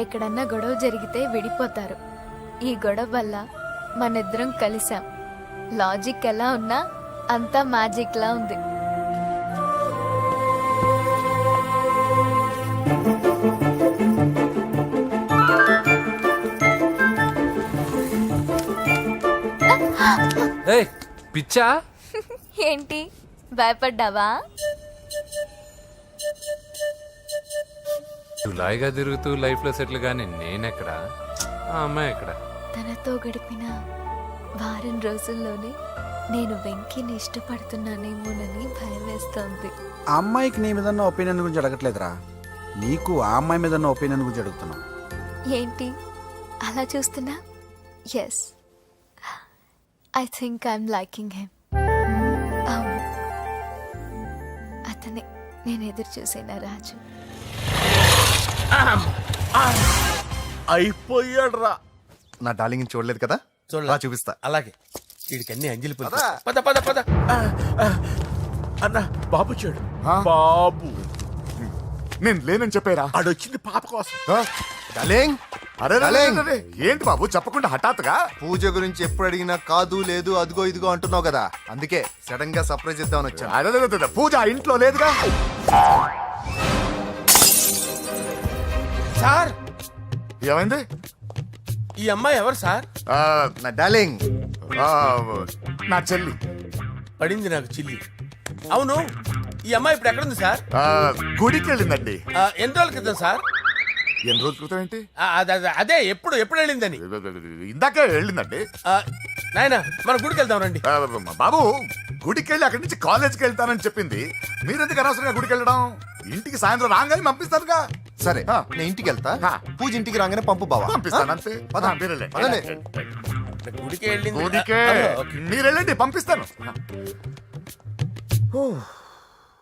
Speaker 11: ఎక్కడన్నా గొడవ జరిగితే విడిపోతారు. ఈ గొడవ వల్ల మనిద్దరం కలిసాం. లాజిక్ ఎలా ఉన్నా అంతా మ్యాజిక్ లా ఉంది.
Speaker 4: ఏయ్, పిచ్చా?
Speaker 11: ఏంటి భయపడ్డావా?
Speaker 4: జులాయిగా తిరుగుతూ లైఫ్ లో సెటిల్ గాని నేనెక్కడా, ఆ అమ్మాయి ఎక్కడ?
Speaker 11: తనతో గడిపిన వారం రోజుల్లోనే నేను వెంకిని ఇష్టపడుతున్నానేమోనని భయం వేస్తోంది.
Speaker 5: ఆ అమ్మాయికి నీ మీద ఉన్న ఒపీనియన్ గురించి అడగట్లేదురా, నీకు ఆ అమ్మాయి మీద ఉన్న ఒపీనియన్ గురించి అడుగుతున్నావు.
Speaker 11: ఏంటి అలా చూస్తున్నా? Yes, I think I'm liking him. అవును, అతనే నేను ఎదురు చూసిన రాజు.
Speaker 10: అయిపోయాడు రా. నా డార్లింగ్ చూడలేదు కదా,
Speaker 6: చూడలే.
Speaker 10: చూపిస్తా.
Speaker 6: అలాగే. వీడికన్నీ అంజలి పూలు. పద పద పద. అన్న బాబు చూడు. బాబు
Speaker 12: నేను లేనని చెప్పారా?
Speaker 6: ఆడొచ్చింది పాప కోసం.
Speaker 10: డార్లింగ్,
Speaker 12: అరే ఏంటి బాబు చెప్పకుండా హఠాత్తుగా?
Speaker 10: పూజ గురించి ఎప్పుడు అడిగినా కాదు లేదు అదిగో ఇదిగో అంటున్నావు కదా, అందుకే సడన్ గా సర్ప్రైజ్ ఇద్దామని వచ్చాను.
Speaker 12: అరే పూజ ఇంట్లో లేదుగా.
Speaker 6: సార్,
Speaker 12: ఏమైంది?
Speaker 6: ఈ అమ్మాయి ఎవరు సార్?
Speaker 10: నా డార్లింగ్,
Speaker 12: నా చెల్లి.
Speaker 6: పడింది నాకు చిల్లి. అవును, ఈ అమ్మాయి ఇప్పుడు ఎక్కడుంది సార్?
Speaker 12: గుడికి వెళ్ళిందండి.
Speaker 6: ఎన్ని రోజుల క్రితం సార్?
Speaker 12: ఎన్ని రోజుల క్రితం ఏంటి?
Speaker 6: అదే ఎప్పుడు ఎప్పుడు వెళ్ళిందని.
Speaker 12: ఇందాకే వెళ్ళిందండి.
Speaker 6: నాయన మన గుడికి వెళ్దాం రండి.
Speaker 12: బాబు, గుడికి వెళ్ళి అక్కడి నుంచి కాలేజ్కి వెళ్తానని చెప్పింది. మీరెందుకు అనవసరంగా గుడికి వెళ్ళడం? ఇంటికి సాయంత్రం రాగానే పంపిస్తానుగా.
Speaker 10: సరే నేను ఇంటికి వెళ్తా, పూజ ఇంటికి రాగానే పంపు బావా.
Speaker 12: పంపిస్తాను అంతే.
Speaker 6: గుడికి వెళ్ళింది.
Speaker 12: గుడికే మీరు వెళ్ళండి, పంపిస్తాను.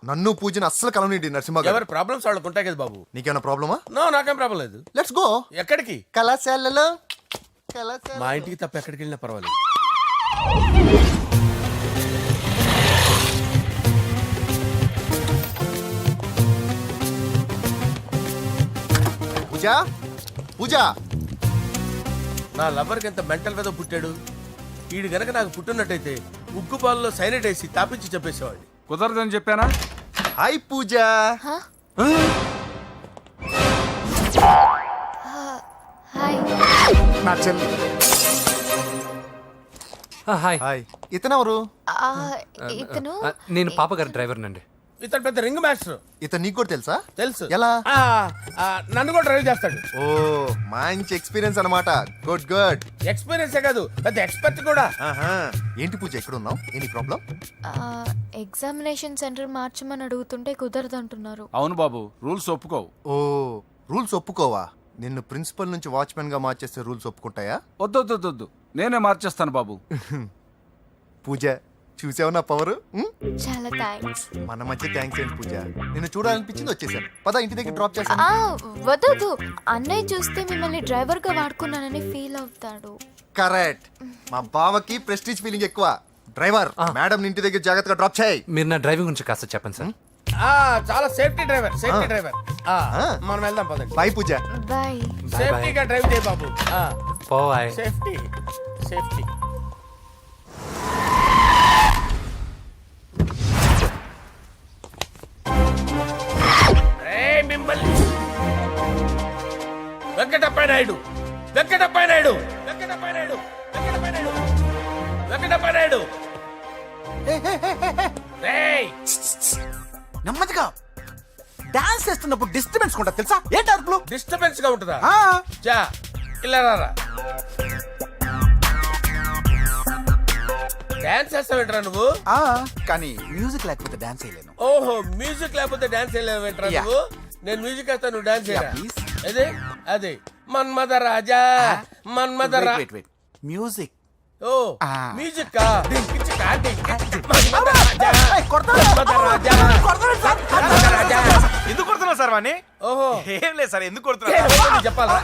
Speaker 10: నన్ను పూజను అస్సలు కలవనండి నరసింహ గారు.
Speaker 6: ఎవరి ప్రాబ్లమ్స్ వాళ్ళకు ఉంటాయి కదా బాబు.
Speaker 10: నీకేమైనా ప్రాబ్లమా?
Speaker 6: నో, నాకేం ప్రాబ్లం లేదు.
Speaker 10: Let's go.
Speaker 6: ఎక్కడికి?
Speaker 10: కళాశాలలో.
Speaker 6: మా ఇంటికి తప్ప ఎక్కడికి వెళ్ళినా పర్వాలేదు.
Speaker 10: పూజ, పూజ,
Speaker 6: నా లవర్కి ఎంత మెంటల్ మీద పుట్టాడు. వీడు గనక నాకు పుట్టినట్టయితే ఉగ్గు పాలలో సైనట్ వేసి తాపించి చెప్పేసేవాడిని.
Speaker 14: కుదరదని చెప్పానా?
Speaker 10: హాయ్ పూజ.
Speaker 11: హాయ్.
Speaker 12: నా చెల్లి.
Speaker 4: హాయ్.
Speaker 10: హాయ్. ఇతనెవరు?
Speaker 11: ఇతను
Speaker 4: నేను పాప గారి డ్రైవర్నండి.
Speaker 6: ఇతను పెద్ద రింగ్ మాస్టర్.
Speaker 10: ఇతను నీకు కూడా తెలుసా?
Speaker 6: తెలుసు.
Speaker 10: ఎలా?
Speaker 6: నన్ను కూడా డ్రైవ్ చేస్తాడు.
Speaker 10: ఓ మంచి ఎక్స్పీరియన్స్ అన్నమాట. Good good.
Speaker 6: ఎక్స్పీరియన్సే కాదు, పెద్ద ఎక్స్పర్ట్ కూడా.
Speaker 10: ఏంటి పూజ ఎక్కడ ఉన్నావు? Any problem?
Speaker 11: ఎగ్జామినేషన్ సెంటర్ మార్చమని అడుగుతుంటే కుదరదంటున్నారు.
Speaker 14: అవును బాబు, రూల్స్ ఒప్పుకోవు.
Speaker 10: ఓ రూల్స్ ఒప్పుకోవా? నిన్ను ప్రిన్సిపల్ నుంచి వాచ్మెన్ గా మార్చేస్తే రూల్స్ ఒప్పుకుంటాయా?
Speaker 14: వద్దు, నేనే మార్చేస్తాను బాబు.
Speaker 10: పూజ చూసావు నా పవర్?
Speaker 11: చాలా థ్యాంక్స్.
Speaker 10: మన మధ్య థ్యాంక్స్ ఏంటి పూజ, నిన్ను చూడాలనిపించింది వచ్చేసాను. పద ఇంటి దగ్గర డ్రాప్ చేస్తాను.
Speaker 11: వద్దు, అన్నయ్య చూస్తే మిమ్మల్ని డ్రైవర్ గా వాడుకున్నానని ఫీల్ అవుతాడు.
Speaker 10: కరెక్ట్. మా బావకి ప్రెస్టీజ్ ఫీలింగ్ ఎక్కువ. డ్రైవర్ మేడం ఇంటి దగ్గర జాగ్రత్తగా డ్రాప్ చేయి.
Speaker 4: మీరు నా డ్రైవింగ్ గురించి కాస్త చెప్పండి సార్.
Speaker 6: చాలా సేఫ్టీ డ్రైవర్. మనం వెళ్దాం పదండి.
Speaker 10: బాయ్ పూజ.
Speaker 11: బాయ్.
Speaker 6: సేఫ్టీగా డ్రైవ్ చేయి బాబు.
Speaker 4: పోవాయ్.
Speaker 6: సేఫ్టీ. మిమ్మల్ని వెంకటప్ప నాయుడు.
Speaker 5: నెమ్మదిగా డాన్స్ చేస్తున్నప్పుడు డిస్టర్బెన్స్ కొంటా తెలుసా? ఏంటి అరుపులు?
Speaker 6: డిస్టర్బెన్స్ గా ఉంటుందా? చా ఇలా రారా. డాన్స్ చేస్తావేంట్రా నువ్వు?
Speaker 5: కానీ మ్యూజిక్ లేకపోతే డాన్స్ చేయలేను.
Speaker 6: ఓహో, మ్యూజిక్ లేకపోతే డాన్స్ చేయలేవేంట్రా నువ్వు? నేను మ్యూజిక్ వేస్తా, నువ్వు డాన్స్ చేయరా? అదే మన్మథ రాజా.
Speaker 5: మ్యూజిక్.
Speaker 6: ఓ మ్యూజిక్ కా? మన్మథ రాజా.
Speaker 3: ఎందుకు కొడుతున్నావు సార్ వాణ్ణి?
Speaker 6: ఓహో,
Speaker 3: ఏం లేదు సార్, ఎందుకు కొడుతున్నారు?
Speaker 6: చెప్పాలా?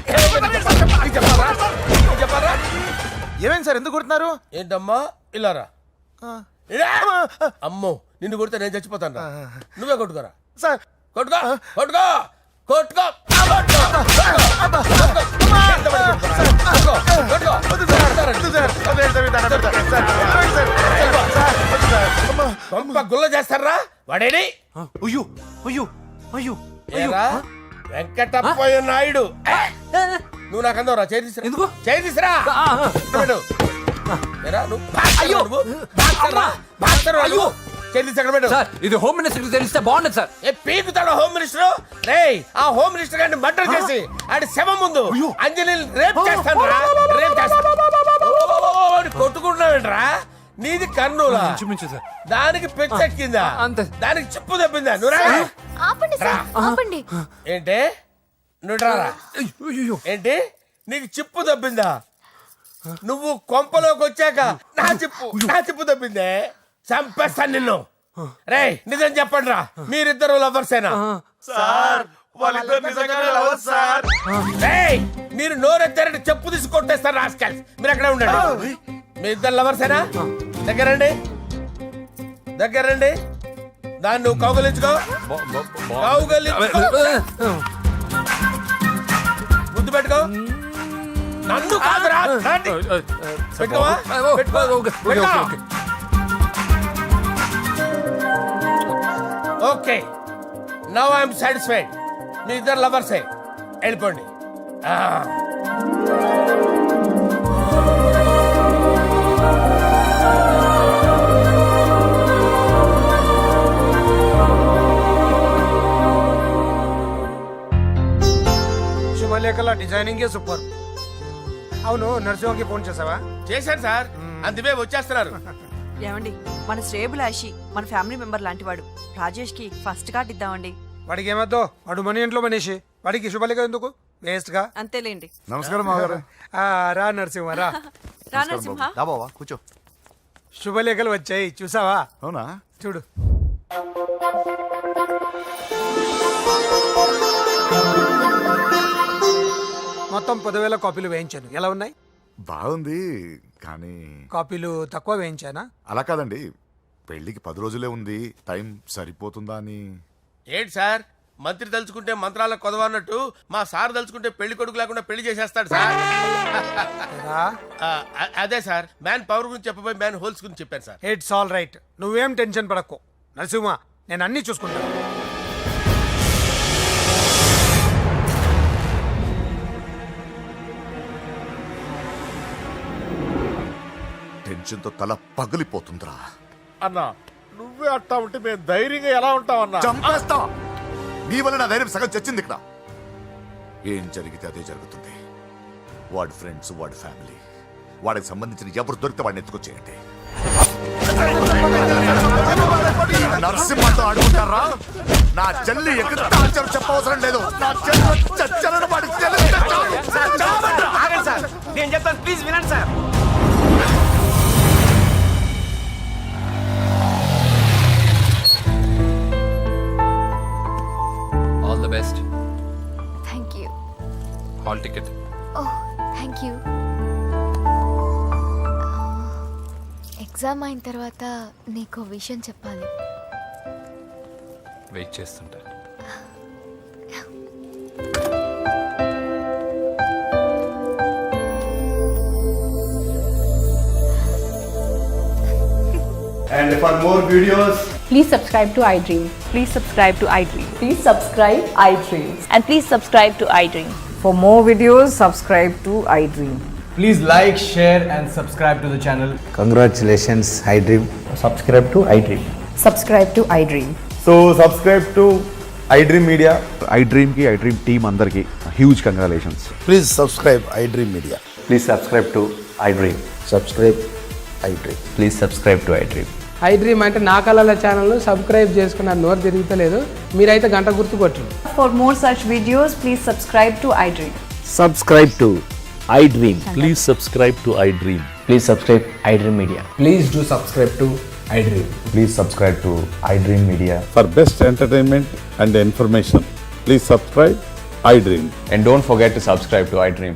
Speaker 3: ఏమైంది సార్, ఎందుకు కొడుతున్నారు?
Speaker 6: ఏంటమ్మా ఇలారా. అమ్మో, నిన్ను కొడితే నేను చచ్చిపోతాను. నువ్వే కొట్టుకోరా
Speaker 3: సార్.
Speaker 6: కొట్టుకో. గుల్ల చేస్తారా వాడేడి? వెంకటప్పయ్య నాయుడు. నువ్వు నాకు అందవరా? చేతిసిరా.
Speaker 4: ఇది హోమ్ మినిస్టర్ తెలిస్తే బాగుండదు సార్.
Speaker 6: పీకుతాడు home minister. రేయ్, ఆ హోమ్ మినిస్టర్ గారిని మర్డర్ చేసి ఆడి శవం ముందు అంజలి రేప్ చేస్తాను. కొట్టుకుంటున్నావేంట్రా? నీది కర్నూలా? దానికి పెచ్చెక్కిందా? దానికి చెప్పు తప్పిందా?
Speaker 11: ఆపండి.
Speaker 6: ఏంటి నువ్వు రారా? ఏంటి నీకు చిప్పు తప్పిందా? నువ్వు కొంపలోకి వచ్చాక నా చిప్పు తప్పిందే. చంపేస్తాను నిన్ను. రేయ్, నిజం చెప్పండి రా, మీరిద్దరు లవర్సేనా? రేయ్, మీరు నోరెత్తారంటే చెప్పు తీసి కొట్టేస్తారు రాస్కల్స్. మీరు అక్కడే ఉండండి. మీ ఇద్దరు లవర్సేనా? దగ్గరండి. దాన్ని నువ్వు కౌగలించుకో. ముద్దు పెట్టుకో. నన్ను కాదురా. Okay, now I'm satisfied. మీ ఇద్దరు లవర్సే, వెళ్ళిపోండి.
Speaker 2: శుభలేఖల డిజైనింగే సూపర్. అవును, నరసింహకి ఫోన్ చేసావా?
Speaker 6: చేశాను సార్, అందుకే వచ్చేస్తున్నారు.
Speaker 8: ఏమండి, మన శ్రేయబులాషి మన ఫ్యామిలీ మెంబర్ లాంటి వాడు. రాజేష్ కి ఫస్ట్ కార్డ్ ఇద్దామండి.
Speaker 2: వాడికి ఏమద్దో, వాడు మన ఇంట్లో మనిషి. వాడికి శుభలేఖ ఎందుకు? వేస్ట్ గా.
Speaker 8: అంతేలేండి.
Speaker 12: నమస్కారం మామగారు.
Speaker 2: రా నరసింహ రా.
Speaker 8: రా నరసింహ.
Speaker 10: బావా కూర్చో.
Speaker 2: శుభలేఖలు వచ్చాయి, చూసావా?
Speaker 12: అవునా?
Speaker 2: చూడు. మొత్తం 10,000 కాపీలు వేయించాను. ఎలా ఉన్నాయి?
Speaker 12: బాగుంది, కానీ
Speaker 2: కాపీలు తక్కువ వేయించానా?
Speaker 12: అలా కాదండి, పెళ్లికి 10 రోజులే ఉంది, టైం సరిపోతుందా అని.
Speaker 6: ఏంటి సార్, మంత్రి తలుచుకుంటే మంత్రాలకు కొదవన్నట్టు మా సార్ తలుచుకుంటే పెళ్లి కొడుకు లేకుండా పెళ్లి చేసేస్తాడు సార్. అదే సార్, మ్యాన్ పవర్ గురించి చెప్పబోయి మ్యాన్ హోల్స్ గురించి చెప్పాను సార్.
Speaker 2: ఇట్స్ ఆల్ రైట్, నువ్వేం టెన్షన్ పడకు నరసింహ, నేను అన్నీ చూసుకుంటాను.
Speaker 12: టెన్షన్తో తల పగిలిపోతుందిరా.
Speaker 3: అన్నా నువ్వే అట్టా ఉంటే మేము ధైర్యంగా ఎలా ఉంటామన్నా?
Speaker 12: చంపేస్తా. నీ వల్ల నా ధైర్యం సగం చచ్చింది ఇక్కడ. ఏం జరిగితే అదే జరుగుతుంది. వాడి ఫ్రెండ్స్, వాడి ఫ్యామిలీ, వాడికి సంబంధించిన ఎవరు దొరికితే వాడిని ఎత్తుకొచ్చేయండి. నరసింహతో ఆడుకుంటారా? నా చెల్లి ఎక్కడ టార్చర్ చెప్పవసరం లేదు. నా చెల్లి చచ్చలను వాడికి తెలిస్తే చాలు.
Speaker 9: నేను చెప్తాను, ప్లీజ్ వినండి sir.
Speaker 4: All the best.
Speaker 11: Thank you.
Speaker 4: Hall ticket.
Speaker 11: Oh thank you. Exam అయిన తర్వాత నీకు విషయం చెప్పాలి.
Speaker 4: వెయిట్ చేస్తుంటా.
Speaker 5: And for more videos,
Speaker 8: Please subscribe to iDream. Please subscribe to iDream. Please subscribe iDream. And please subscribe to iDream.
Speaker 9: For more videos, subscribe to iDream.
Speaker 5: please like, share and subscribe to the channel.
Speaker 10: Congratulations iDream.
Speaker 5: Subscribe to iDream.
Speaker 9: Subscribe to iDream.
Speaker 5: So subscribe to iDream Media.
Speaker 10: iDream కి iDream team అందరికి huge congratulations.
Speaker 5: Please subscribe iDream Media.
Speaker 10: Please subscribe to iDream.
Speaker 5: Subscribe iDream.
Speaker 10: Please subscribe to iDream.
Speaker 9: iDream అంటే నా కళల channel subscribe చేసుకున్న నోరు తిరుగుతలేదు. మీరైతే గంట గుర్తు కొట్టండి.
Speaker 8: For more such videos, please subscribe to iDream.
Speaker 10: Subscribe to iDream.
Speaker 7: Please subscribe to iDream.
Speaker 10: Please subscribe iDream Media.
Speaker 5: Please do subscribe to iDream.
Speaker 10: Please subscribe to iDream Media.
Speaker 3: For best entertainment and information, please subscribe iDream.
Speaker 10: And don't forget to subscribe to iDream.